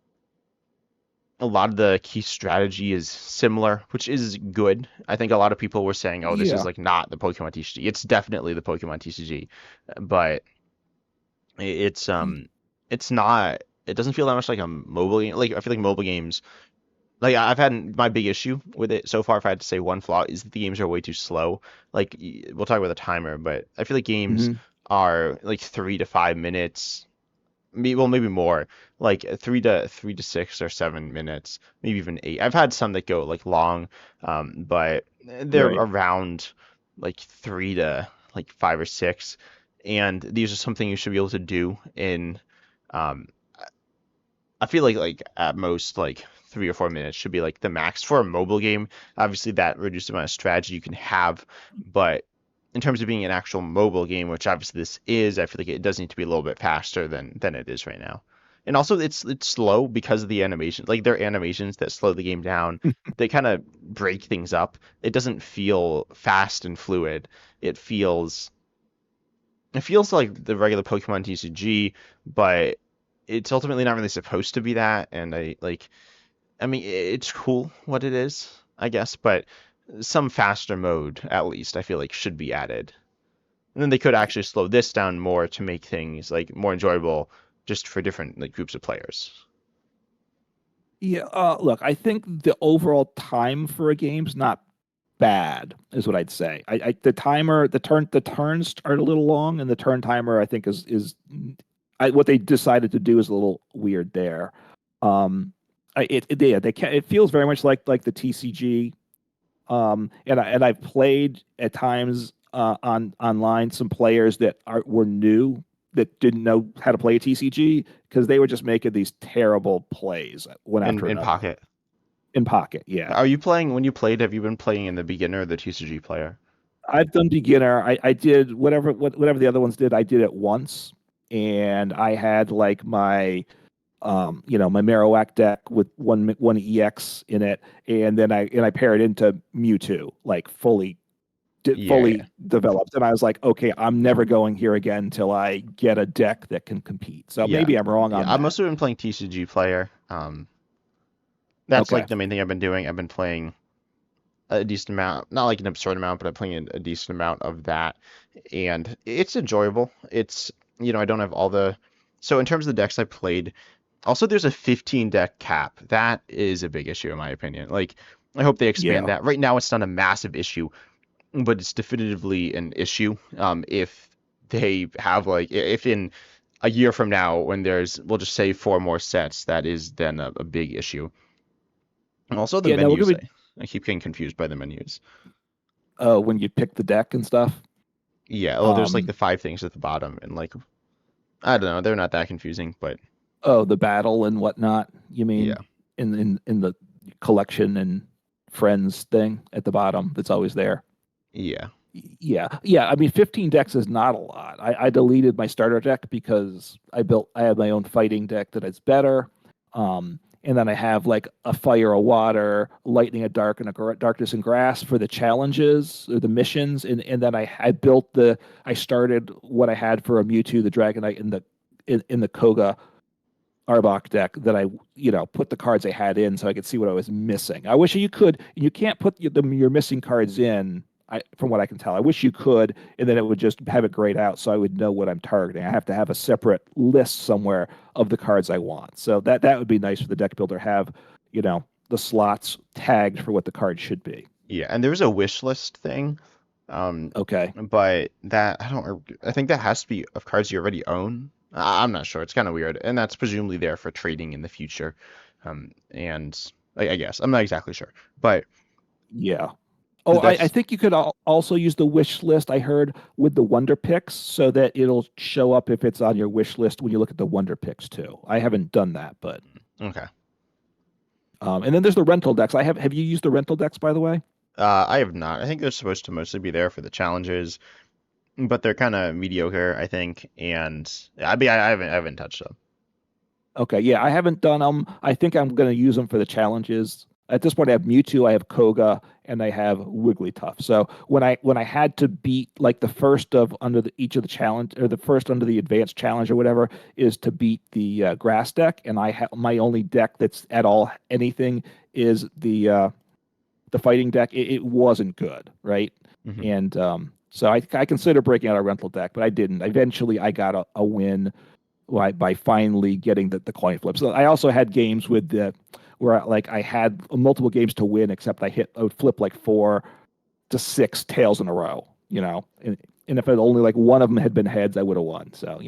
a lot of the key strategy is similar, which is good. I think a lot of people were saying, "Oh, this is yeah, like not the Pokemon TCG." It's definitely the Pokemon TCG, but it's it's not. It doesn't feel that much like a mobile game. Like I feel like mobile games. Like I've had my big issue with it so far. If I had to say one flaw, is that the games are way too slow. Like we'll talk about the timer, but I feel like games hmm are like 3 to 5 minutes, maybe more, like 3 to 6 or 7 minutes, maybe even 8. I've had some that go like long, but they're right. around like 3 to like 5 or 6, and these are something you should be able to do in. Um, I feel like at most like 3 or 4 minutes should be like the max for a mobile game. Obviously, that reduced amount of strategy you can have, but in terms of being an actual mobile game, which obviously this is, I feel like it does need to be a little bit faster than it is right now. And also, it's slow because of the animation. Like there are animations that slow the game down. They kind of break things up. It doesn't feel fast and fluid. It feels it feels like the regular Pokemon TCG, but it's ultimately not really supposed to be that. And I mean, it's cool what it is, I guess, but some faster mode, at least, I feel like should be added. And then they could actually slow this down more to make things like more enjoyable just for different like groups of players. Yeah. Look, I think the overall time for a game's not bad, is what I'd say. The timer, the turns are a little long, and the turn timer I think what they decided to do is a little weird there. Um, yeah, it feels very much like the TCG. And I've played at times on online some players that were new that didn't know how to play a TCG because they were just making these terrible plays one after In another Pocket. in pocket. Yeah, Are you playing when you played? Have you been playing in the beginner or the TCG player? I've done beginner. I did whatever the other ones did. I did it once, and I had like my Marowak deck with one EX in it, and then I paired into Mewtwo, like Yeah, fully yeah, developed. And I was like, okay, I'm never going here again until I get a deck that can compete. So yeah, maybe I'm wrong yeah. on I've that. mostly been playing TCG player. That's Okay. like the main thing I've been doing. I've been playing a decent amount, not like an absurd amount, but I'm playing a decent amount of that, and it's enjoyable. It's I don't have all the. So in terms of the decks I played, also there's a 15 deck cap. That is a big issue in my opinion. Like I hope they expand Yeah. that. Right now it's not a massive issue, but it's definitively an issue. If they have like if in a year from now when there's we'll just say four more sets, that is then a big issue. And also the Yeah. No, we're menus. gonna be I keep getting confused by the menus. when you pick the deck and stuff. Yeah, well, there's like Um, the five things at the bottom, and like I don't know, they're not that confusing, but oh, the battle and whatnot. You yeah, mean in the collection and friends thing at the bottom that's always there. yeah, Yeah, yeah. I mean, 15 decks is not a lot. I deleted my starter deck because I have my own fighting deck that is better. And then I have like a fire, a water, lightning, a dark, and a darkness and grass for the challenges or the missions. And then I started what I had for a Mewtwo, the Dragonite, in the Koga Arbok deck that put the cards I had in so I could see what I was missing. I wish you could. You can't put your missing cards in. From what I can tell, I wish you could, and then it would just have it grayed out, so I would know what I'm targeting. I have to have a separate list somewhere of the cards I want. So that would be nice for the deck builder have, you know. the slots tagged for what the card should be. Yeah, and there's a wish list thing, um, Okay. but that I don't. I think that has to be of cards you already own. I'm not sure. It's kind of weird, and that's presumably there for trading in the future. And I guess I'm not exactly sure, but Yeah. Oh, I that's think you could also use the wish list, I heard, with the Wonder Picks so that it'll show up if it's on your wish list when you look at the Wonder Picks too. I haven't done that, but okay. and then there's the rental decks. Have you used the rental decks by the way? I have not. I think they're supposed to mostly be there for the challenges, but they're kind of mediocre, I think. And I haven't touched them. Okay, yeah, I haven't done them. I think I'm going to use them for the challenges. At this point, I have Mewtwo, I have Koga, and I have Wigglytuff. So when I had to beat like the first of under each of the challenge or the first under the advanced challenge or whatever is to beat the grass deck, and I have my only deck that's at all anything is the fighting deck. It wasn't good, right? Hmm. And so I consider breaking out a rental deck, but I didn't. Eventually, I got a win by finally getting the coin flip. So I also had games with the where like I had multiple games to win, except I would flip like 4 to 6 tails in a row, and if it only like one of them had been heads, I would have won. So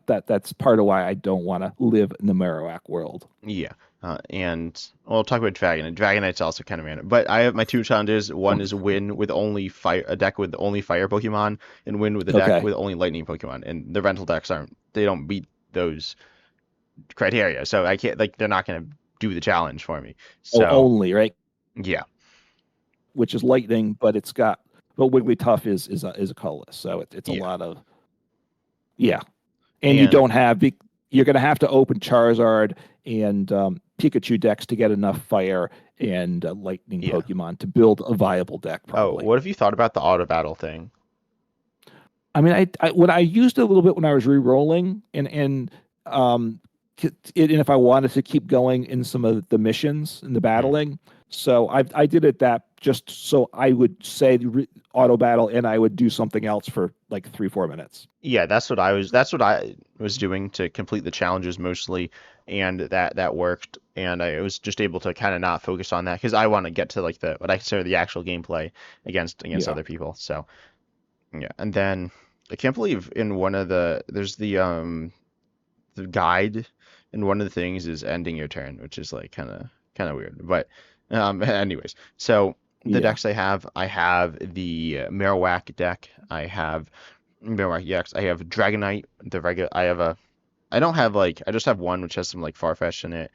that's part of why I don't want to live in the Marowak world. Yeah. And we'll talk about Dragonite. Dragonite's also kind of random. But I have my two challenges. One is win with only fire, a deck with only fire Pokemon, and win with a deck Okay. with only lightning Pokemon. And the rental decks they don't meet those criteria. So I can't, like, they're not going to do the challenge for me. Oh, So, only right, yeah. which is lightning, but Wigglytuff is a colorless, so it's a Yeah. lot of yeah. And you And don't have the you're going to have to open Charizard and Pikachu decks to get enough fire and lightning yeah. Pokemon to build a viable deck, Oh, probably. what have you thought about the auto battle thing? I mean, I when I used it a little bit when I was re-rolling, um, and if I wanted to keep going in some of the missions and the Hmm. battling, so I did it that just so I would say auto battle and I would do something else for like 3 4 minutes. Yeah, that's what I was doing to complete the challenges mostly, and that worked. And I was just able to kind of not focus on that because I want to get to like the what I consider the actual gameplay against Yeah, other people. So yeah, and then I can't believe in one of there's the guide, and one of the things is ending your turn, which is like kind of weird. But anyways, so the yeah, decks I have the Marowak deck. I have Marowak EX. I have Dragonite. The regular. I don't have like. I just have one which has some like Farfetch in it.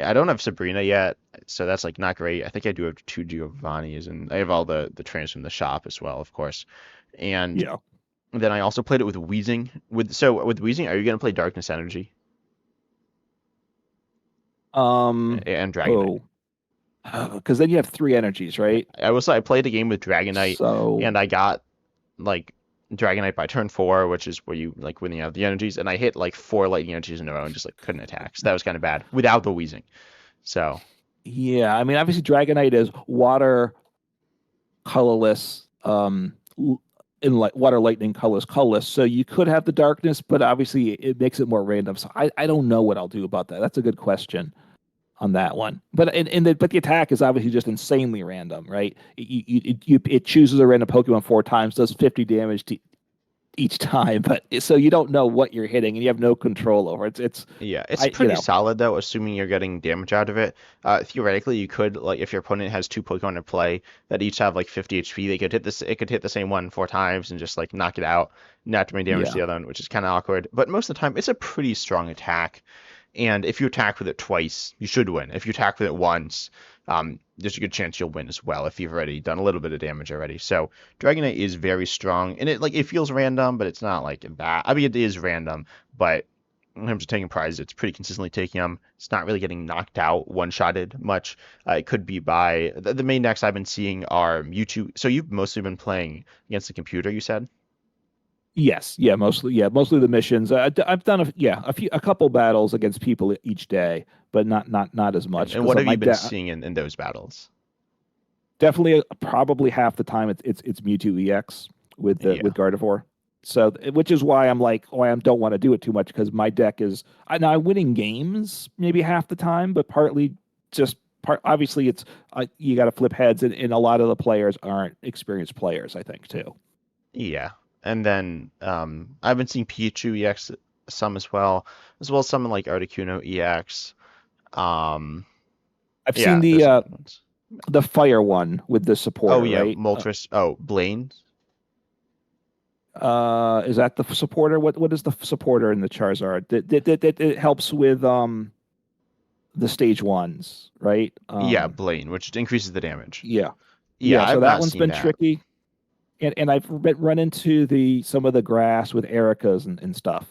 I don't have Sabrina yet, so that's like not great. I think I do have two Giovannis, and I have all the trainers from the shop as well, of course. And yeah. then I also played it with Wheezing. With Wheezing, are you gonna play Darkness Energy Um, and Dragonite? oh, because then you have 3 energies, Yeah. right? I played a game with Dragonite, So and I got like Dragonite by turn 4, which is where you like when you have the energies, and I hit like 4 lightning energies in a row and just like couldn't attack. So that was kind of bad without the Wheezing. So yeah, I mean, obviously Dragonite is water colorless, in like water lightning colorless. So you could have the darkness, but obviously it makes it more random. So I don't know what I'll do about that. That's a good question on that one. But the attack is obviously just insanely random, right? It chooses a random Pokemon 4 times, does 50 damage to each time, but so you don't know what you're hitting and you have no control over it. It's yeah, it's I pretty solid though, assuming you're getting damage out of it. Theoretically, you could like if your opponent has two Pokemon in play that each have like 50 HP, they could hit this. It could hit the same one 4 times and just like knock it out, not doing damage to yeah the other one, which is kind of awkward. But most of the time, it's a pretty strong attack. And if you attack with it twice, you should win. If you attack with it once, there's a good chance you'll win as well if you've already done a little bit of damage already. So Dragonite is very strong, and it feels random, but it's not like that. I mean, it is random, but in terms of taking prizes, it's pretty consistently taking them. It's not really getting knocked out, one-shotted much. It could be by the main decks I've been seeing are Mewtwo. So you've mostly been playing against the computer, you said, yes mostly the missions. I've done a couple battles against people each day, but not as and much and because what have my you been dad seeing in those battles? definitely probably half the time it's Mewtwo EX with Yeah. Gardevoir. So which is why I'm like, oh, I don't want to do it too much because my deck is now I'm winning games maybe half the time, but partly just obviously it's you got to flip heads, and a lot of the players aren't experienced players, I think too. Yeah. And then I've been seeing Pikachu EX some as well as some like Articuno EX. Um, I've seen yeah, there's some good ones. the fire one with the Oh supporter, yeah, right? Moltres. Oh, Blaine. Is that the supporter? What is the supporter in the Charizard? That it helps with the stage ones, right? Yeah, Blaine, which increases the damage. Yeah, Yeah, yeah. So I've that not one's seen been that. tricky, and I've run into the some of the grass with Ericas and stuff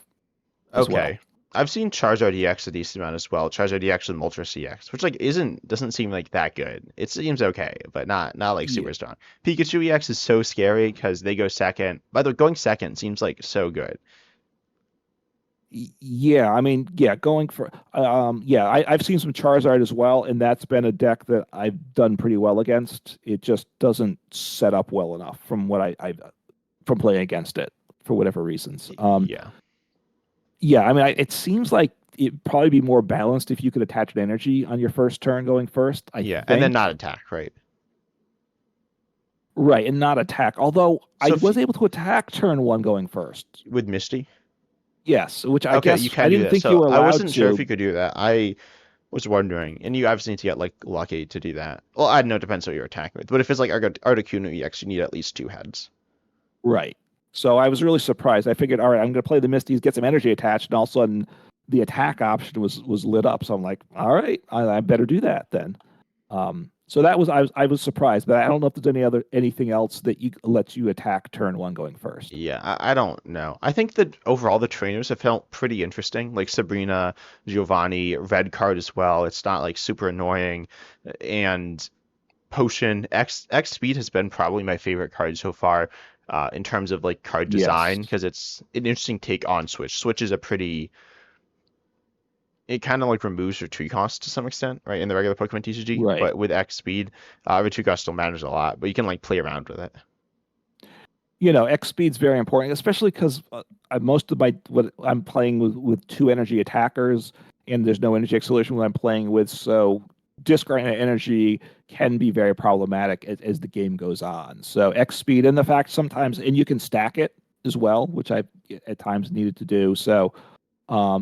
as well. Okay. I've seen Charizard EX a decent amount as well. Charizard EX and Moltres EX, which like isn't doesn't seem like that good. It seems okay, but not like Yeah, super strong. Pikachu EX is so scary because they go second. By the way, going second seems like so good. yeah. I mean, yeah. Going for yeah. I've seen some Charizard as well, and that's been a deck that I've done pretty well against. It just doesn't set up well enough from what I from playing against it for whatever reasons. Yeah. Yeah, I mean, it seems like it'd probably be more balanced if you could attach an energy on your first turn going first, I Yeah, and then think. not attack, right? Right, and not attack. Although I So if was able to attack turn one going first. with Misty, Yes, which I okay, you guess I can do didn't that. think you So were I allowed wasn't sure if to. you could do that. I was wondering, and you obviously need to get like lucky to do that. Well, I don't know, it depends what you're attacking with. But if it's like Articuno EX, you need at least two heads. Right. So I was really surprised. I figured, all right, I'm going to play the Misties, get some energy attached, and all of a sudden the attack option was lit up. So I'm like, all right, I better do that then. So that was I was surprised, but I don't know if there's anything else that you lets you attack turn one going first. Yeah, I don't know. I think that overall the trainers have felt pretty interesting, like Sabrina, Giovanni, red card as well. It's not like super annoying, and Potion X Speed has been probably my favorite card so far, in terms of like card Yes. design because it's an interesting take on Switch. Switch is a pretty it kind of like removes retreat cost to some extent, right, in the regular Pokemon TCG, Right. but with X Speed, retreat cost still matters a lot, but you can like play around with it. X speed's very important, especially because most of my what I'm playing with two energy attackers, and there's no energy acceleration when I'm playing with, so discarding that energy can be very problematic as the game goes on. So X speed and the fact sometimes, and you can stack it as well, which I at times needed to do. So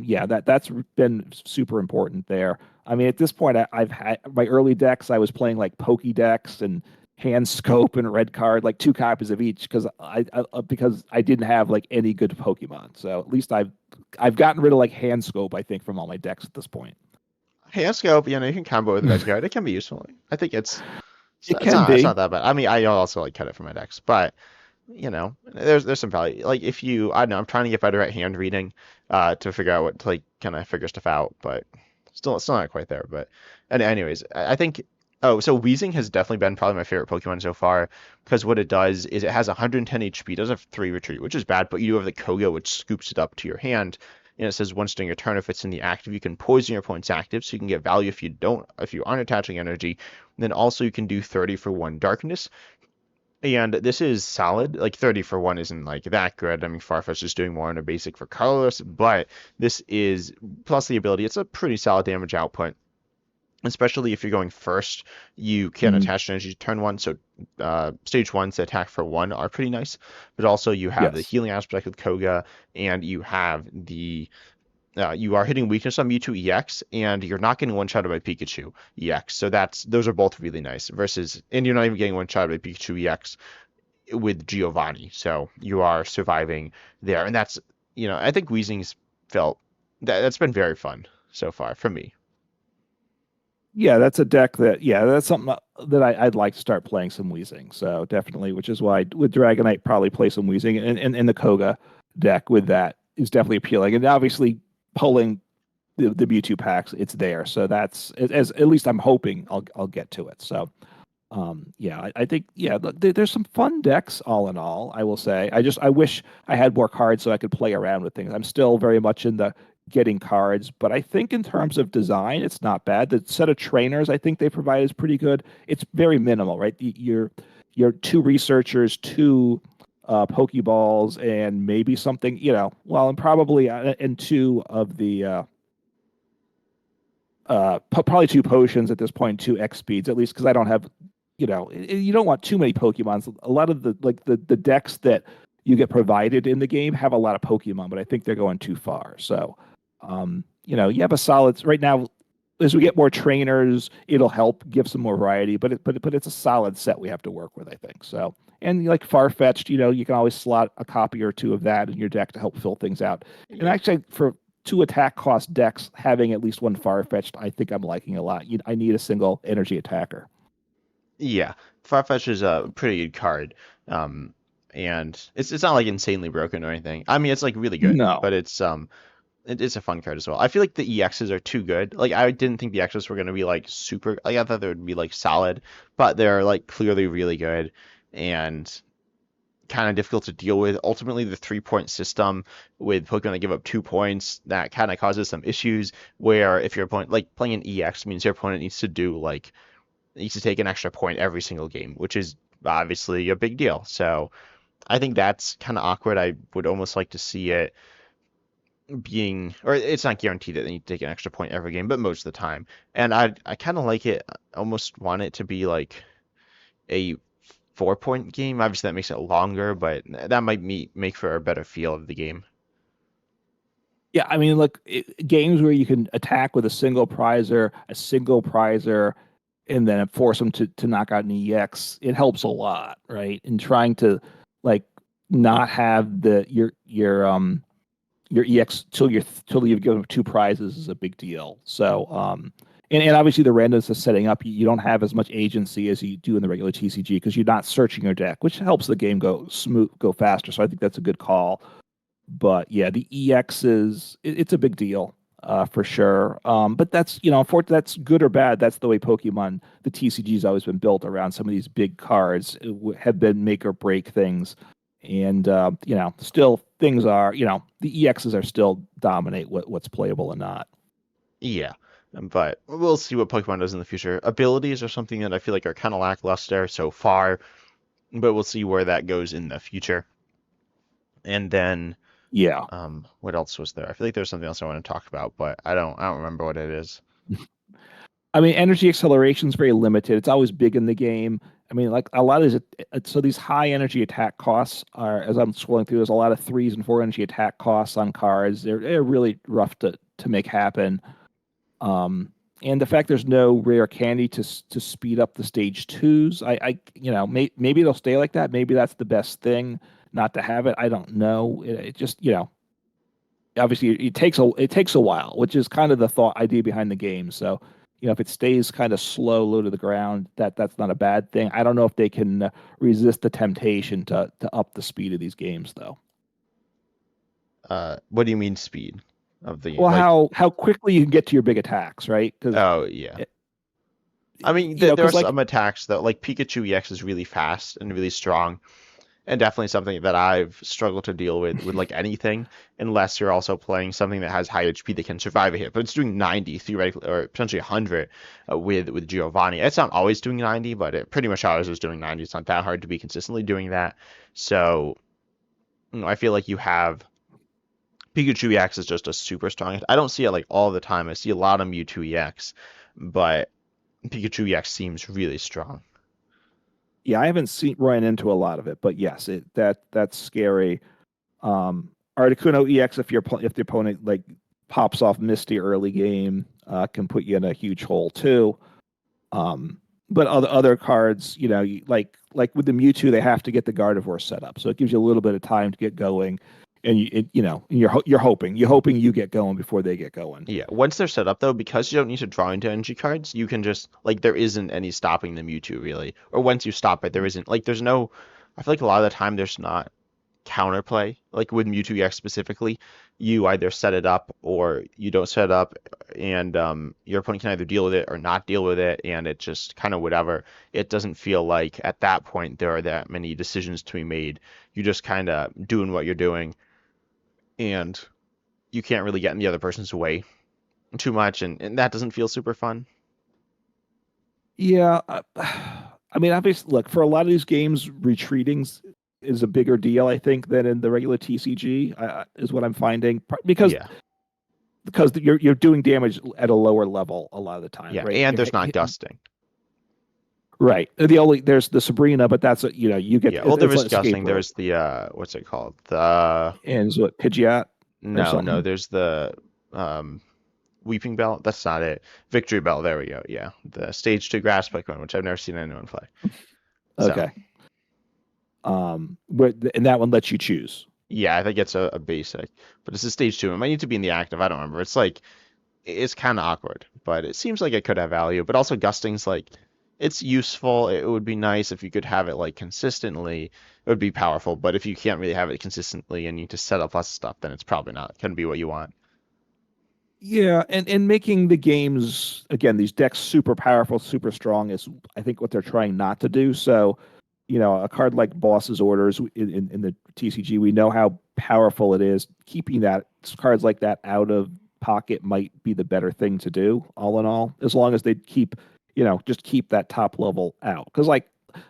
yeah, that's been super important there. I mean, at this point, I've had my early decks. I was playing like Pokédex and Hand Scope and Red Card, like two copies of each, because I didn't have like any good Pokemon. So at least I've gotten rid of like Hand Scope, I think, from all my decks at this point. Hey, Scope, you can combo with red card. It can be useful. I think It can it's be. not that bad. I mean, I also like cut it from my decks, but there's some value. Like if you, I don't know, I'm trying to get better at hand reading, to figure out what to like kind of figure stuff out, but still not quite there. But anyways, I think. Oh, so Weezing has definitely been probably my favorite Pokemon so far because what it does is it has 110 HP, does have 3 retreat, which is bad, but you do have the Koga, which scoops it up to your hand. And it says once during your turn, if it's in the active, you can poison your opponent's active, so you can get value if you aren't attaching energy. And then also you can do 30 for 1 darkness, and this is solid. Like 30 for 1 isn't like that good. I mean, Farfetch'd is doing more on a basic for colorless, but this is plus the ability. It's a pretty solid damage output, especially if you're going first. You can Mhm. attach energy to turn one. So stage ones that attack for 1 are pretty nice, but also you have the Yes. healing aspect with Koga, and you have the you are hitting weakness on Mewtwo EX, and you're not getting one shot by Pikachu EX. So those are both really nice. And you're not even getting one shot by Pikachu EX with Giovanni. So you are surviving there, and I think Weezing's felt that's been very fun so far for me. Yeah, that's a deck that's something that I'd like to start playing some Weezing. So definitely, which is why with Dragonite probably play some Weezing, and the Koga deck with that is definitely appealing. And obviously pulling the Mewtwo packs, it's there. So that's as at least I'm hoping I'll get to it. So yeah, I think yeah, there's some fun decks all in all. I will say. I wish I had more cards so I could play around with things. I'm still very much in the getting cards, but I think in terms of design, it's not bad. The set of trainers I think they provide is pretty good. It's very minimal, right? You're two researchers, two Pokeballs, and maybe something, well, and probably and two of the probably 2 potions at this point, 2 X speeds at least, because I don't have, you don't want too many Pokemons. A lot of the decks that you get provided in the game have a lot of Pokemon, but I think they're going too far. So, you have a solid right now. As we get more trainers, it'll help give some more variety, but it's a solid set we have to work with, I think. So, and like far-fetched, you can always slot a copy or two of that in your deck to help fill things out. And Yeah. actually, for 2 attack cost decks, having at least one far-fetched, I think I'm liking a lot. I need a single energy attacker. Yeah, Farfetch is a pretty good card, um, and it's not like insanely broken or anything. I mean, it's like really good, No. but it's a fun card as well. I feel like the EXs are too good. Like I didn't think the Xs were gonna be like super. Like I thought they would be like solid, but they're like clearly really good and kind of difficult to deal with. Ultimately, the 3 point system with Pokemon that give up 2 points that kind of causes some issues. Where if your opponent like playing an EX means your opponent needs to do like needs to take an extra point every single game, which is obviously a big deal. So I think that's kind of awkward. I would almost like to see it being, or it's not guaranteed that they need to take an extra point every game, but most of the time. And I kind of like it, almost want it to be like a 4 point game. Obviously, that makes it longer, but that might make for a better feel of the game. Yeah, I mean, look, games where you can attack with a single prizer, and then force them to knock out an EX, it helps a lot, right? In trying to like not have your EX till you've given 2 prizes is a big deal. So and obviously the randomness of setting up, you don't have as much agency as you do in the regular TCG because you're not searching your deck, which helps the game go faster. So I think that's a good call. But yeah, the EX it's a big deal for sure. But that's that's good or bad. That's the way Pokemon the TCG's always been built around some of these big cards have been make or break things. And still things are the EXs are still dominate what's playable and not. Yeah. But we'll see what Pokemon does in the future. Abilities are something that I feel like are kind of lackluster so far, but we'll see where that goes in the future. And then Yeah. what else was there? I feel like there's something else I want to talk about, but I don't remember what it is. I mean, energy acceleration is very limited. It's always big in the game. I mean, like a lot of so these high energy attack costs are, as I'm scrolling through, there's a lot of 3s and 4 energy attack costs on cards. They're really rough to make happen. Um, and the fact there's no rare candy to speed up the stage 2s, maybe it'll stay like that. Maybe that's the best thing, not to have it. I don't know. It just obviously it takes a while, which is kind of the thought idea behind the game. So, if it stays kind of slow, low to the ground, that's not a bad thing. I don't know if they can resist the temptation to up the speed of these games, though. What do you mean speed of the Well, like? how quickly you can get to your big attacks, right? Because Oh yeah. I mean, there are because like some attacks that like Pikachu EX is really fast and really strong, and definitely something that I've struggled to deal with like anything, unless you're also playing something that has high HP that can survive a hit. But it's doing 90 theoretically, or potentially 100 with Giovanni. It's not always doing 90, but it pretty much always is doing 90. It's not that hard to be consistently doing that. So, I feel like you have Pikachu EX is just a super strong. I don't see it like all the time. I see a lot of Mewtwo EX, but Pikachu EX seems really strong. yeah, I haven't seen run into a lot of it, but yes, that's scary. Articuno EX, if the opponent like pops off Misty early game, can put you in a huge hole too. But other cards, like with the Mewtwo, they have to get the Gardevoir set up, so it gives you a little bit of time to get going, and you're hoping you get going before they get going. Yeah, once they're set up though, because you don't need to draw into energy cards, you can just like there isn't any stopping the Mewtwo really. Or once you stop it, there isn't like there's no. I feel like a lot of the time there's not counterplay. Like with Mewtwo EX specifically, you either set it up or you don't set it up, and your opponent can either deal with it or not deal with it, and it just kind of whatever. It doesn't feel like at that point there are that many decisions to be made. You're just kind of doing what you're doing, and you can't really get in the other person's way too much, and that doesn't feel super fun. Yeah, I mean, obviously, look, for a lot of these games, retreating is a bigger deal, I think, than in the regular TCG. Is what I'm finding because Yeah, because you're doing damage at a lower level a lot of the time, Yeah, right? and there's not gusting. Right. There's the Sabrina, but that's you get Yeah, well, there it's was like gusting. escape rope, There's the what's it called? The and is what Pidgeot or no, something. there's the um Weeping Bell. That's not it. Victory Bell. There we go. Yeah, the stage 2 grass Pokemon, which I've never seen anyone play. So Okay. And that one lets you choose. yeah, I think it's a basic, but it's a stage 2. It might need to be in the active. I don't remember. It's like it's kind of awkward, but it seems like it could have value. But also gusting's like it's useful. It would be nice if you could have it like consistently. It would be powerful, but if you can't really have it consistently and you need to set up lots of stuff, then it's probably not going to be what you want. Yeah, and making the games again these decks super powerful, super strong is I think what they're trying not to do. So, a card like Boss's Orders in the TCG, we know how powerful it is. Keeping that cards like that out of pocket might be the better thing to do, all in all, as long as they keep, just keep that top level out. Because like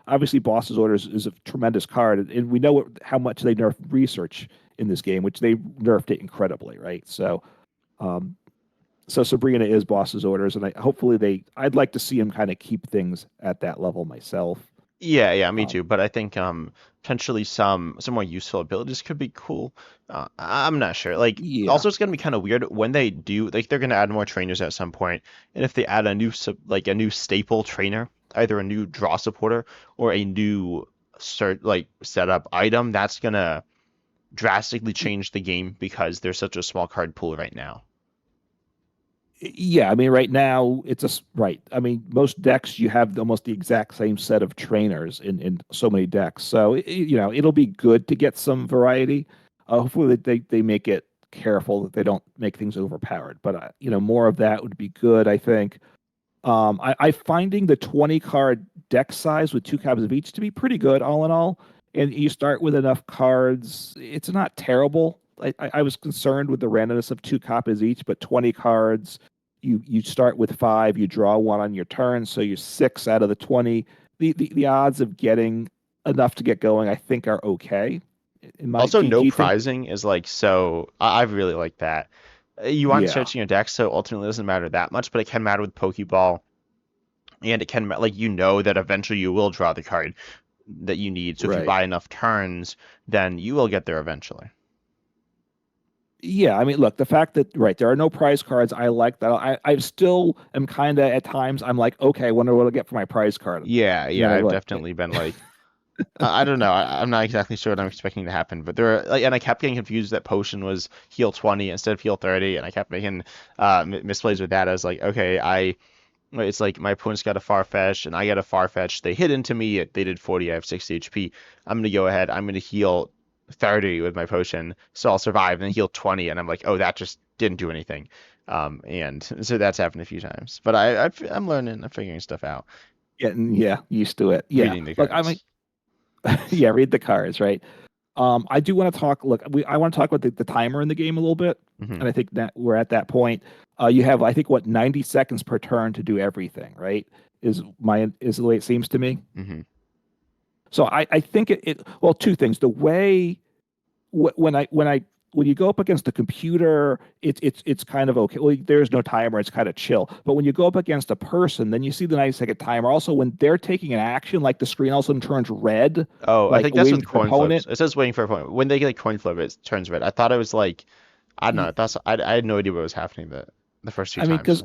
obviously Boss's Orders is a tremendous card, and we know how much they nerfed research in this game, which they nerfed it incredibly, right? Um, so Sabrina is Boss's Orders, and I'd like to see him kind of keep things at that level myself. Yeah, me Um, too. But I think potentially some more useful abilities could be cool. I'm not sure. Like yeah, also it's gonna be kind of weird when they do like they're gonna add more trainers at some point, and if they add a new like a new staple trainer, either a new draw supporter or a new setup item, that's gonna drastically change the game because there's such a small card pool right now. yeah. I mean, right now right. I mean, most decks you have almost the exact same set of trainers in so many decks. So it'll be good to get some variety. Hopefully they make it careful that they don't make things overpowered. But more of that would be good. I think. I finding the 20 card deck size with two copies of each to be pretty good, all in all. And you start with enough cards, it's not terrible. I was concerned with the randomness of two copies each, but 20 cards, you start with five, you draw one on your turn, so you're six out of the 20. The odds of getting enough to get going, I think, are okay. Also, Do no you think? prizing is like so. I really like that. You want Yeah, searching your deck, so ultimately it doesn't matter that much, but it can matter with Pokeball, and it can like you know that eventually you will draw the card that you need. So if you right. buy enough turns, then you will get there eventually. Yeah, I mean, look, the fact that right there are no prize cards, I like that. I still am kind of at times I'm like, okay, I wonder what I'll get for my prize card, and Yeah, then I I've like, definitely been like, I don't know, I'm not exactly sure what I'm expecting to happen, but there are like, and I kept getting confused that potion was heal 20 instead of heal 30, and I kept making misplays with that. I was like, okay, it's like my opponent's got a Farfetch and I got a Farfetch. They hit into me. They did 40. I have 60 HP. I'm gonna go ahead. I'm gonna heal 30 with my potion, so I'll survive. And then heal 20, and I'm like, oh, that just didn't do anything. And so that's happened a few times. But I'm learning. I'm figuring stuff out. getting used to it. Yeah, Reading the look, I mean, cards. yeah, read the cards, right? I do want to talk. Look, I want to talk about the timer in the game a little bit, Hmm. and I think that we're at that point. You have, I think, what 90 seconds per turn to do everything, right? Is the way it seems to me. Hmm. So I think well, two things. The way when you go up against a computer, it's kind of okay. Well, there's no timer; it's kind of chill. But when you go up against a person, then you see the 90-second timer. Also, when they're taking an action, like the screen all of a sudden turns red, Oh, I like think that's waiting with for coin opponent. flips. It says waiting for a point. When they get a coin flip, it turns red. I thought it was like I don't know. I had no idea what was happening the first few I mean, times.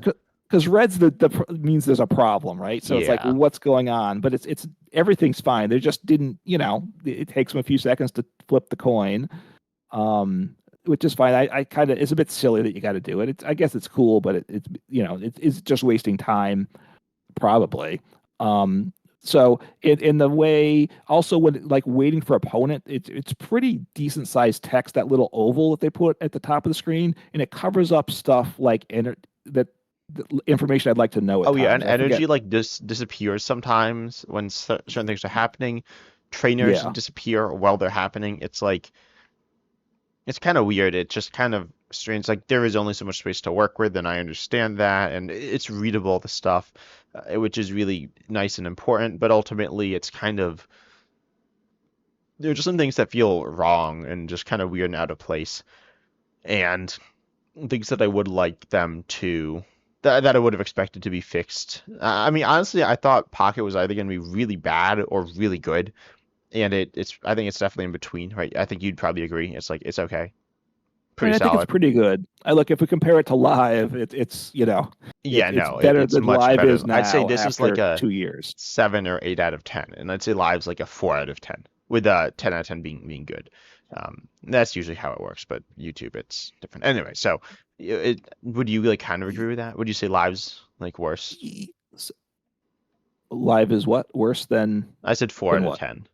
because red's means there's a problem, right? So it's like, well, Yeah. what's going on? But it's everything's fine. They just didn't, it takes them a few seconds to flip the coin, um, which is fine. I kind of it's a bit silly that you got to do it. I guess it's cool, but it's just wasting time probably. Um, so in the way also when like waiting for opponent, it's pretty decent sized text, that little oval that they put at the top of the screen, and it covers up stuff like that the information I'd like to know at Oh yeah, and times. I forget. energy like disappears sometimes when certain things are happening. Trainers Yeah. disappear while they're happening. It's like it's kind of weird. It just kind of strange. Like there is only so much space to work with, and I understand that, and it's readable the stuff, which is really nice and important. But ultimately, it's kind of there are just some things that feel wrong and just kind of weird and out of place. And things that I would like them to that I would have expected to be fixed. I mean, honestly, I thought Pocket was either going to be really bad or really good, and it's I think it's definitely in between, right? I think you'd probably agree. It's like it's okay, I mean, pretty I think it's solid. pretty good. I look if we compare it to live, it's Yeah, it's no, better it's than much live better. is I'd say now this is like after a 2 years. 7 or 8 out of 10, and I'd say Live's like a 4 out of 10, with 10 out of 10 being good. That's usually how it works, but YouTube it's different. Anyway, so would you like kind of agree with that? Would you say Live's like worse? Live is what worse I said four than out of what? ten.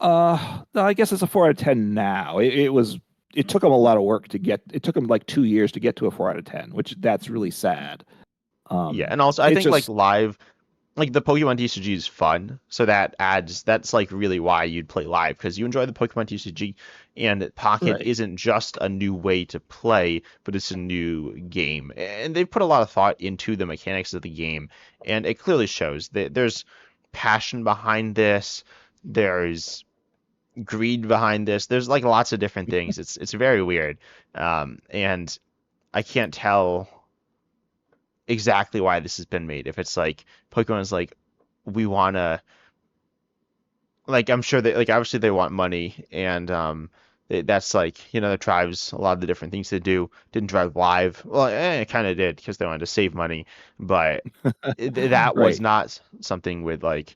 No, I guess it's a 4 out of 10 now. It took them a lot of work to get. It took them like 2 years to get to a 4 out of 10, which that's really sad. Yeah, and also I It's think like just Live, like the Pokemon TCG is fun, so that's like really why you'd play Live because you enjoy the Pokemon TCG, and Pocket right. isn't just a new way to play, but it's a new game, and they've put a lot of thought into the mechanics of the game, and it clearly shows that there's passion behind this, there's greed behind this, there's like lots of different things. It's very weird, and I can't tell exactly why this has been made. If it's like Pokemon's like we wanna like I'm sure they like obviously they want money and that's like the tribes a lot of the different things they do didn't drive live. Well, it kind of did because they wanted to save money, but that was Right. not something with like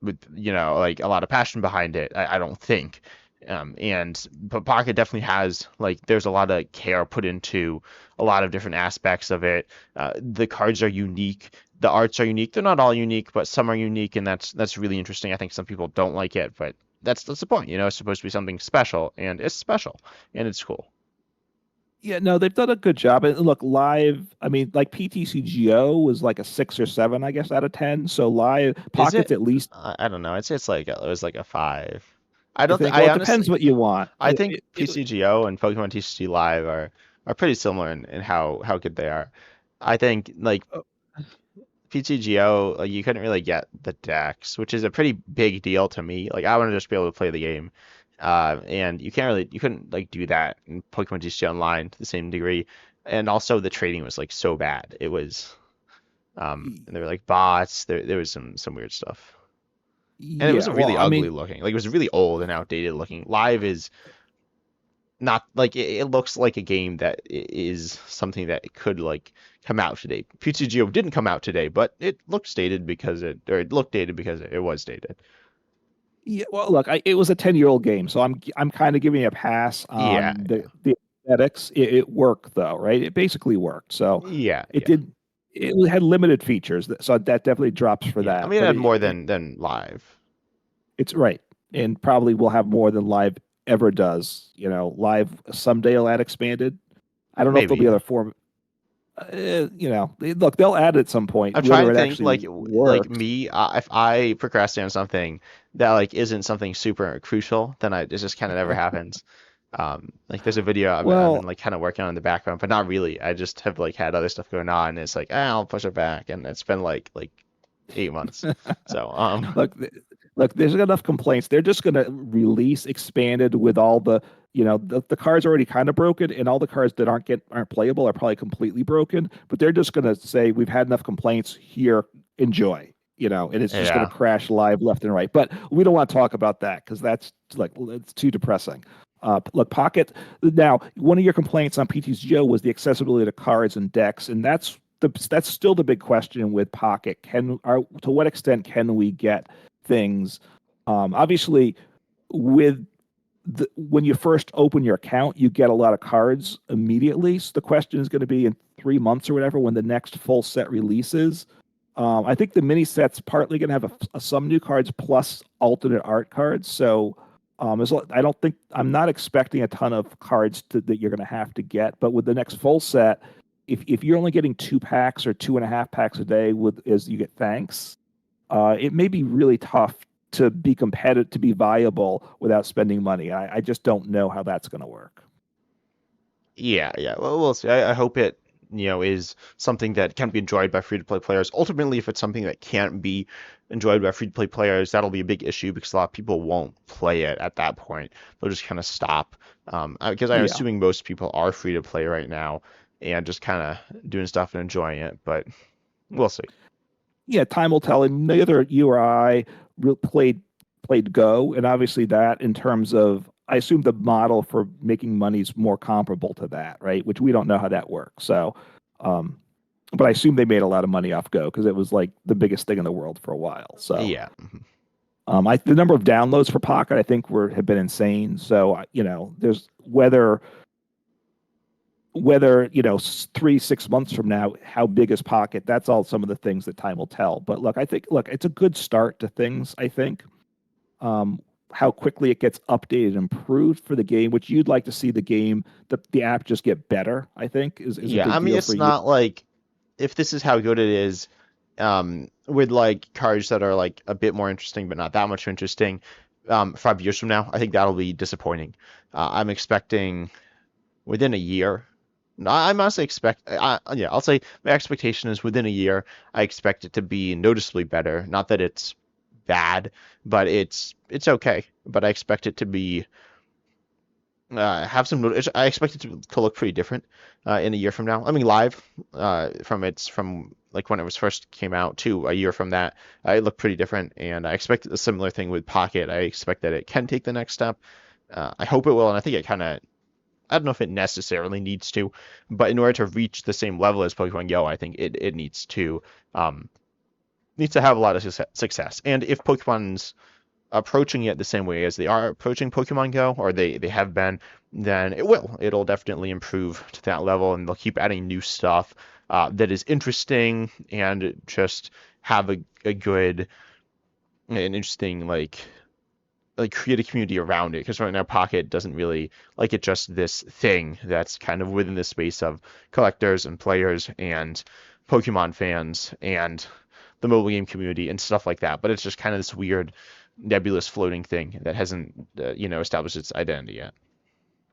a lot of passion behind it. I don't think. And but Pocket definitely has like there's a lot of care put into a lot of different aspects of it. The cards are unique. The arts are unique. They're not all unique, but some are unique, and that's really interesting. I think some people don't like it, but that's the point. It's supposed to be something special, and it's special, and it's cool. Yeah, no, they've done a good job. And look, live, I mean, like PTCGO was like a 6 or 7, I guess, out of 10. So live Is pockets it? at least, I don't know. It's like it was like a 5. I you don't. think, well, I it depends honestly what you want. I think PCGO and Pokemon TCG Live are pretty similar in how good they are. I think like Uh, PCGO, like you couldn't really get the decks, which is a pretty big deal to me. Like I want to just be able to play the game, and you couldn't like do that in Pokemon TCG Online to the same degree. And also the trading was like so bad. It was, and there were like bots. There was some weird stuff, and it was yeah, well, really I ugly mean, looking. Like it was really old and outdated looking. Live is not like it looks like a game that is something that could like come out today. PTGO didn't come out today, but it looked dated because it was dated. yeah, well, look, it was a 10-year-old game, so I'm kind of giving it a pass Yeah, on the aesthetics. It worked though, right? It basically worked. So yeah, it yeah. did. It had limited features, so that definitely drops for Yeah. I that. mean, it But had more than live. it's right, and probably will have more than live ever does. Live someday will add expanded. I don't know if there'll be Maybe. other form. Look, they'll add at some point I'm trying whether to it think actually like works. me, if I procrastinate on something that like isn't something super crucial, then it just kind of never happens. Like there's a video I've been Well, like kind of working on in the background, but not really. I just have like had other stuff going on, and it's like, I'll push it back, and it's been like 8 months. So look, look, there's enough complaints. They're just going to release expanded with all the cards already kind of broken, and all the cards that aren't playable are probably completely broken. But they're just going to say we've had enough complaints here. Enjoy. And it's just going yeah, to crash live left and right. But we don't want to talk about that because that's like it's too depressing. Look, Pocket. Now, one of your complaints on PT's was the accessibility to cards and decks, and that's still the big question with Pocket. To what extent can we get things? Obviously, with when you first open your account, you get a lot of cards immediately. So the question is going to be in 3 months or whatever when the next full set releases. I think the mini set's partly going to have some new cards plus alternate art cards. So I don't think I'm not expecting a ton of cards that you're going to have to get. But with the next full set, if you're only getting 2 packs or 2.5 packs a day as you get thanks, it may be really tough to be competitive, to be viable without spending money. I just don't know how that's going to work. yeah, yeah. Well, we'll see. I hope it is something that can be enjoyed by free-to-play players. Ultimately, if it's something that can't be enjoyed by free-to-play players, that'll be a big issue because a lot of people won't play it at that point. They'll just kind of stop. Because I'm Yeah. assuming most people are free-to-play right now and just kind of doing stuff and enjoying it, but we'll see. Yeah, time will tell. And neither you or I played Go, and obviously that in terms of I assume the model for making money is more comparable to that, right? Which we don't know how that works. So, um, but I assume they made a lot of money off Go because it was like the biggest thing in the world for a while. So, Yeah. Mhm. the number of downloads for Pocket I think were have been insane. So, there's whether 3 6 months from now how big is Pocket, that's all some of the things that time will tell. But look, it's a good start to things. I think um how quickly it gets updated and improved for the game, which you'd like to see the app just get better, I think is a Yeah, I big mean, deal for it's you. not like if this is how good it is, with like cards that are like a bit more interesting, but not that much interesting, 5 years from now, I think that'll be disappointing. I'm expecting within a year. No, I'm honestly yeah, I'll say my expectation is within a year, I expect it to be noticeably better. Not that it's bad, but it's okay. But I expect it to be have some. I expect it to look pretty different in a year from now. I mean, live from like when it was first came out to a year from that, it looked pretty different, and I expect a similar thing with Pocket. I expect that it can take the next step. I hope it will, and I think it kind of. I don't know if it necessarily needs to, but in order to reach the same level as Pokemon Go, I think it um, needs to have a lot of success. And if Pokemon's approaching it the same way as they are approaching Pokemon Go, or they have been, then it will. It'll definitely improve to that level, and they'll keep adding new stuff that is interesting and just have a good and interesting create a community around it. Because right now Pocket doesn't really like it just this thing that's kind of within the space of collectors and players and Pokemon fans and the mobile game community and stuff like that. But it's just kind of this weird nebulous floating thing that hasn't established its identity yet.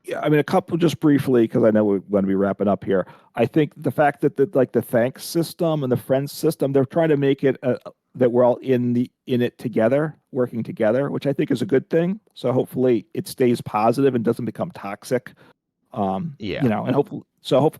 Yeah, I mean, a couple just briefly because I know we're going to be wrapping up here. I think the fact that the thanks system and the friends system, they're trying to make it that we're all in it together, working together, which I think is a good thing. So hopefully it stays positive and doesn't become toxic. Yeah. And hopefully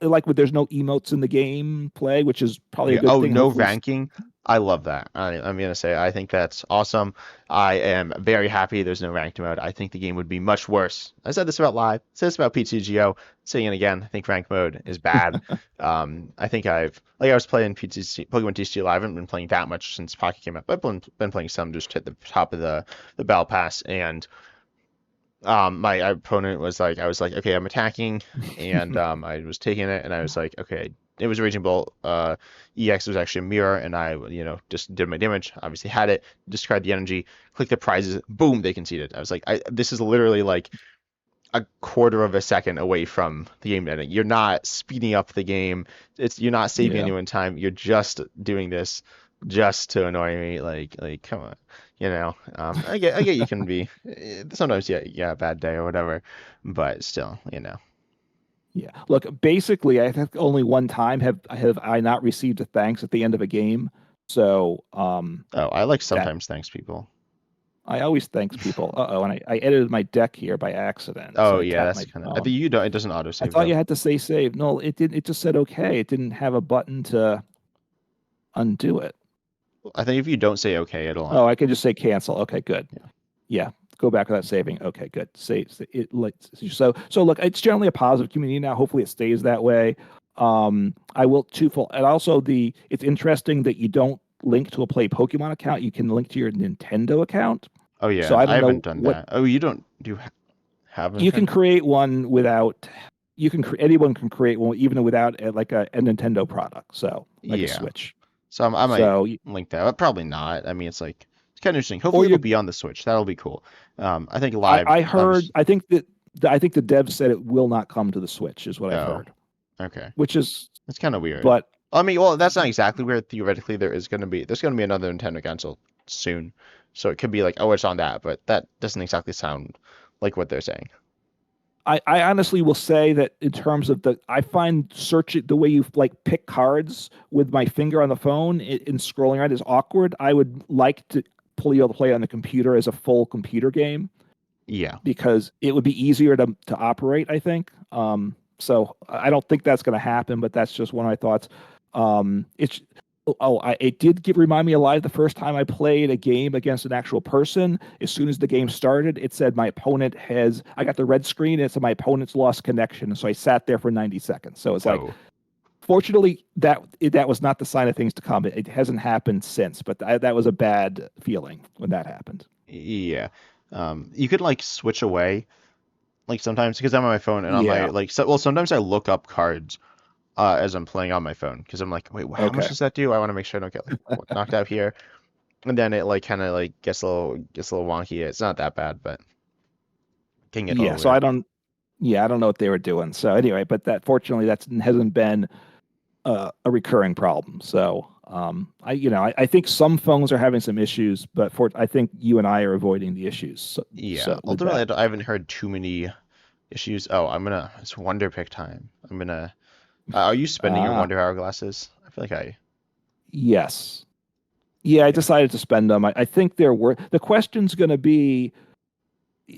like there's no emotes in the game play, which is probably a Yeah. good Oh, thing. no Hopefully, ranking. I love that. I'm gonna say I think that's awesome. I am very happy there's no ranked mode. I think the game would be much worse. I said this about live. I said this about PTGO. Saying it again. I think ranked mode is bad. I think I was playing PTG Pokemon TCG live. I haven't been playing that much since Pocket came out, but I've been playing some. Just hit the top of the battle pass, and my opponent was like, I was like, okay, I'm attacking, and I was taking it, and I was like, okay, it was a Raging Bolt. EX was actually a mirror, and I, just did my damage. Obviously had it, discard the energy, click the prizes, boom, they conceded. I was like, this is literally like a quarter of a second away from the game ending. You're not speeding up the game. You're not saving yeah. anyone time. You're just doing this just to annoy me. Come on. I get you can be sometimes yeah, a bad day or whatever, but still, Yeah. Look, basically, I think only one time have I not received a thanks at the end of a game. So Oh, I like that sometimes thanks people. I always thanks people. Uh-oh, and I edited my deck here by accident. So Oh I yeah, tapped that's my kind of. I think phone. you don't. It doesn't I autosave thought though. you had to say save. No, it didn't. It just said okay. It didn't have a button to undo it. I think if you don't say okay, it'll. Oh, I could just say cancel. Okay, good. Yeah. Yeah, go back without saving. Okay, good. Save it. Like so. Look, it's generally a positive community now. Hopefully, it stays that way. I will twofold, and also it's interesting that you don't link to a Play Pokemon account. You can link to your Nintendo account. Oh So yeah, I I don't haven't know done what that. Oh, you don't do have you can Nintendo? create one without. Anyone can create one even without like a Nintendo product. So like a Yeah. Switch. So I might So link that, but probably not. I mean, it's kind of interesting. or Hopefully, it'll you be on the Switch. That'll be cool. I think live, I heard obviously. I think the dev said it will not come to the Switch is what I've Oh, heard, okay. which is It's kind of weird. but I mean, well, that's not exactly weird. Theoretically, there's gonna be another Nintendo console soon, so it could be like, oh, it's on that, but that doesn't exactly sound like what they're saying. I honestly will say that in terms of I find searching the way you like pick cards with my finger on the phone in scrolling around is awkward. I would like to be able to play on the computer as a full computer game Yeah. because it would be easier to operate, I think. So I don't think that's going to happen, but that's just one of my thoughts. It's it did remind me alive the first time I played a game against an actual person. As soon as the game started, it said my opponent has. I got the red screen. And it said my opponent's lost connection, and so I sat there for 90 seconds. So it's like, Oh, fortunately, that was not the sign of things to come. It hasn't happened since, but that was a bad feeling when that happened. yeah. You could like switch away, like sometimes because I'm on my phone and on my Yeah. like so, well sometimes I look up cards as I'm playing on my phone because I'm like, wait, how much Okay. does that do? I want to make sure I don't get like knocked out here, and then it like kind of like gets a little wonky. It's not that bad, but can get a Yeah. little So weird. I don't. Yeah, I don't know what they were doing. So anyway, but that fortunately that hasn't been a recurring problem. So I think some phones are having some issues, but I think you and I are avoiding the issues. Yeah, So with ultimately that, I haven't heard too many issues. Oh, it's Wonder Pick time. Are you spending your ah, Wonder Hourglasses? I feel like I, yes, yeah, I yeah. decided to spend them. I think they're worth. The question's going to be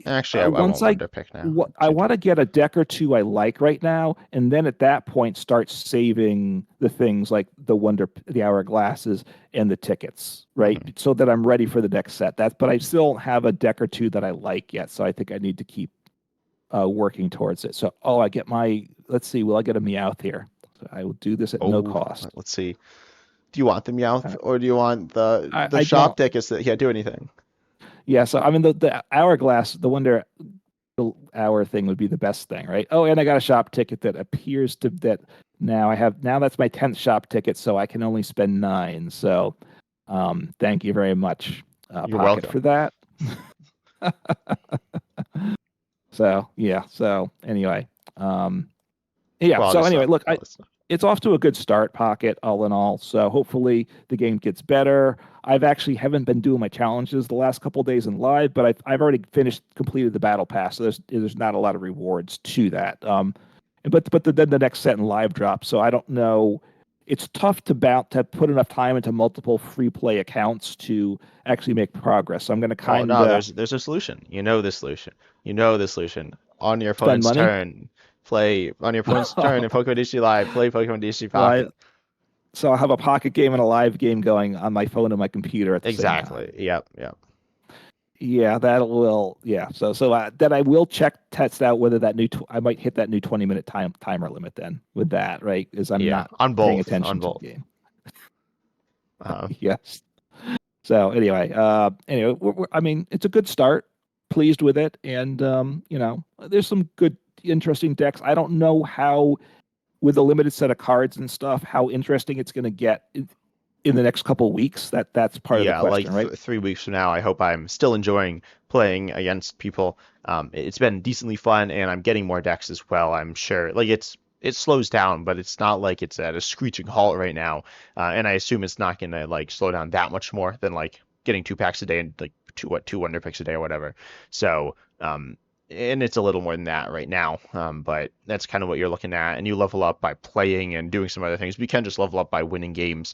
Actually, I once won't Wonder Pick now. I Too want to get a deck or two I like right now, and then at that point start saving the things like the hourglasses and the tickets, right? hmm So that I'm ready for the next set. But I still have a deck or two that I like yet, so I think I need to keep working towards it. So, I get my. Let's see, will I get a Meowth here? So I will do this at no Oh, cost. let's see. Do you want the Meowth Uh, or do you want the I shop don't. tickets that can't do anything? Yeah, so I mean the hourglass, the hour thing would be the best thing, right? Oh, and I got a shop ticket that appears to that now that's my 10th shop ticket, so I can only spend 9. So thank you very much, You're Pocket, for welcome. that. So yeah, so anyway, um yeah. Quality So anyway, stuff. look, Quality stuff. it's off to a good start, Pocket, all in all. So hopefully the game gets better. I've actually haven't been doing my challenges the last couple of days in live, but I've already completed the battle pass. So there's not a lot of rewards to that. Then the next set in live drops. So I don't know. It's tough to put enough time into multiple free play accounts to actually make progress. So I'm going to Oh kind no, of there's a solution. You know the solution. You know the solution. On your spend opponent's money. turn, play on your opponent's turn in Pokemon DC Live, play Pokemon DC Right. Pocket. So I'll have a pocket game and a live game going on my phone and my computer at the same Exactly. time. Yep, yep. Yeah, that will. Yeah, so then I will test out whether I might hit that new 20-minute timer limit then with that, right? Because I'm Yeah, not on paying both, on attention to the both. game. Uh, Yes. So I mean, it's a good start. Pleased with it, and there's some good, interesting decks. I don't know how, with a limited set of cards and stuff, how interesting it's going to get in the next couple of weeks. That's part of the yeah, like question, right? 3 weeks from now, I hope I'm still enjoying playing against people. It's been decently fun, and I'm getting more decks as well. I'm sure. Like it slows down, but it's not like it's at a screeching halt right now. And I assume it's not gonna like slow down that much more than like getting 2 packs a day and like two Wonder Picks a day or whatever. So and it's a little more than that right now. But that's kind of what you're looking at, and you level up by playing and doing some other things. We can just level up by winning games.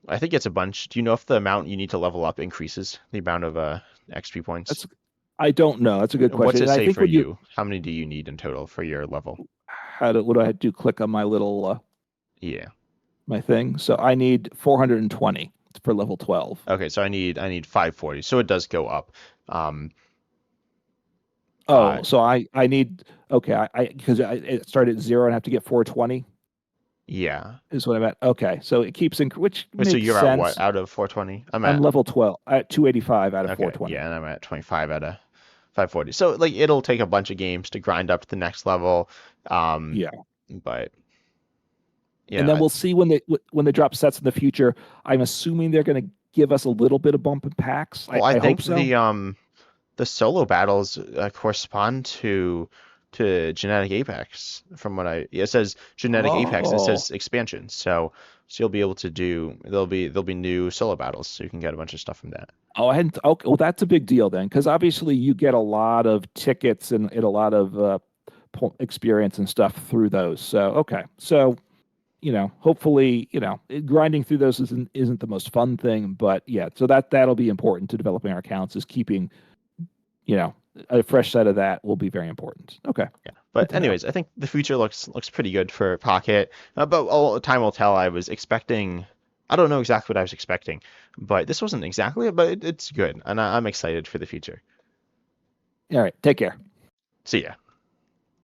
I think it's a bunch. Do you know if the amount you need to level up increases the amount of XP points? That's I don't know. That's a good What's question. it And I say think for when you you? How many do you need in total for your level? what do I do? Click on my little Yeah. my thing. So I need 420 for level 12. Okay, so I need 540. So it does go up. Um uh Oh, so I need okay. I because it started at 0 and I have to get 420 yeah. is what I'm at. Okay, so it keeps which Wait, so makes you're at what sense. out of 420? I'm I'm at level 12 at 285 out of okay, 420. yeah, and I'm at 25 out of 540. So like it'll take a bunch of games to grind up to the next level. Um Yeah, but and then I, we'll see when they drop sets in the future. I'm assuming they're going to give us a little bit of bump in packs. well, I I hope think so. the solo battles correspond to to Genetic Apex from what it says Genetic Apex and it Oh, says expansion. So you'll be able to do there'll be new solo battles, so you can get a bunch of stuff from that. oh, I hadn't. Okay, well, that's a big deal then, because obviously you get a lot of tickets and a lot of experience and stuff through those. So okay, so hopefully, grinding through those isn't the most fun thing, but yeah, so that'll be important to developing our accounts. Is keeping you know a fresh set of that will be very important. Okay, Yeah. good But to know. anyways, I think the future looks pretty good for Pocket. But all time will tell. I was expecting. I don't know exactly what I was expecting, but this wasn't exactly it. But it's good, and I'm excited for the future. All right, take care. See ya.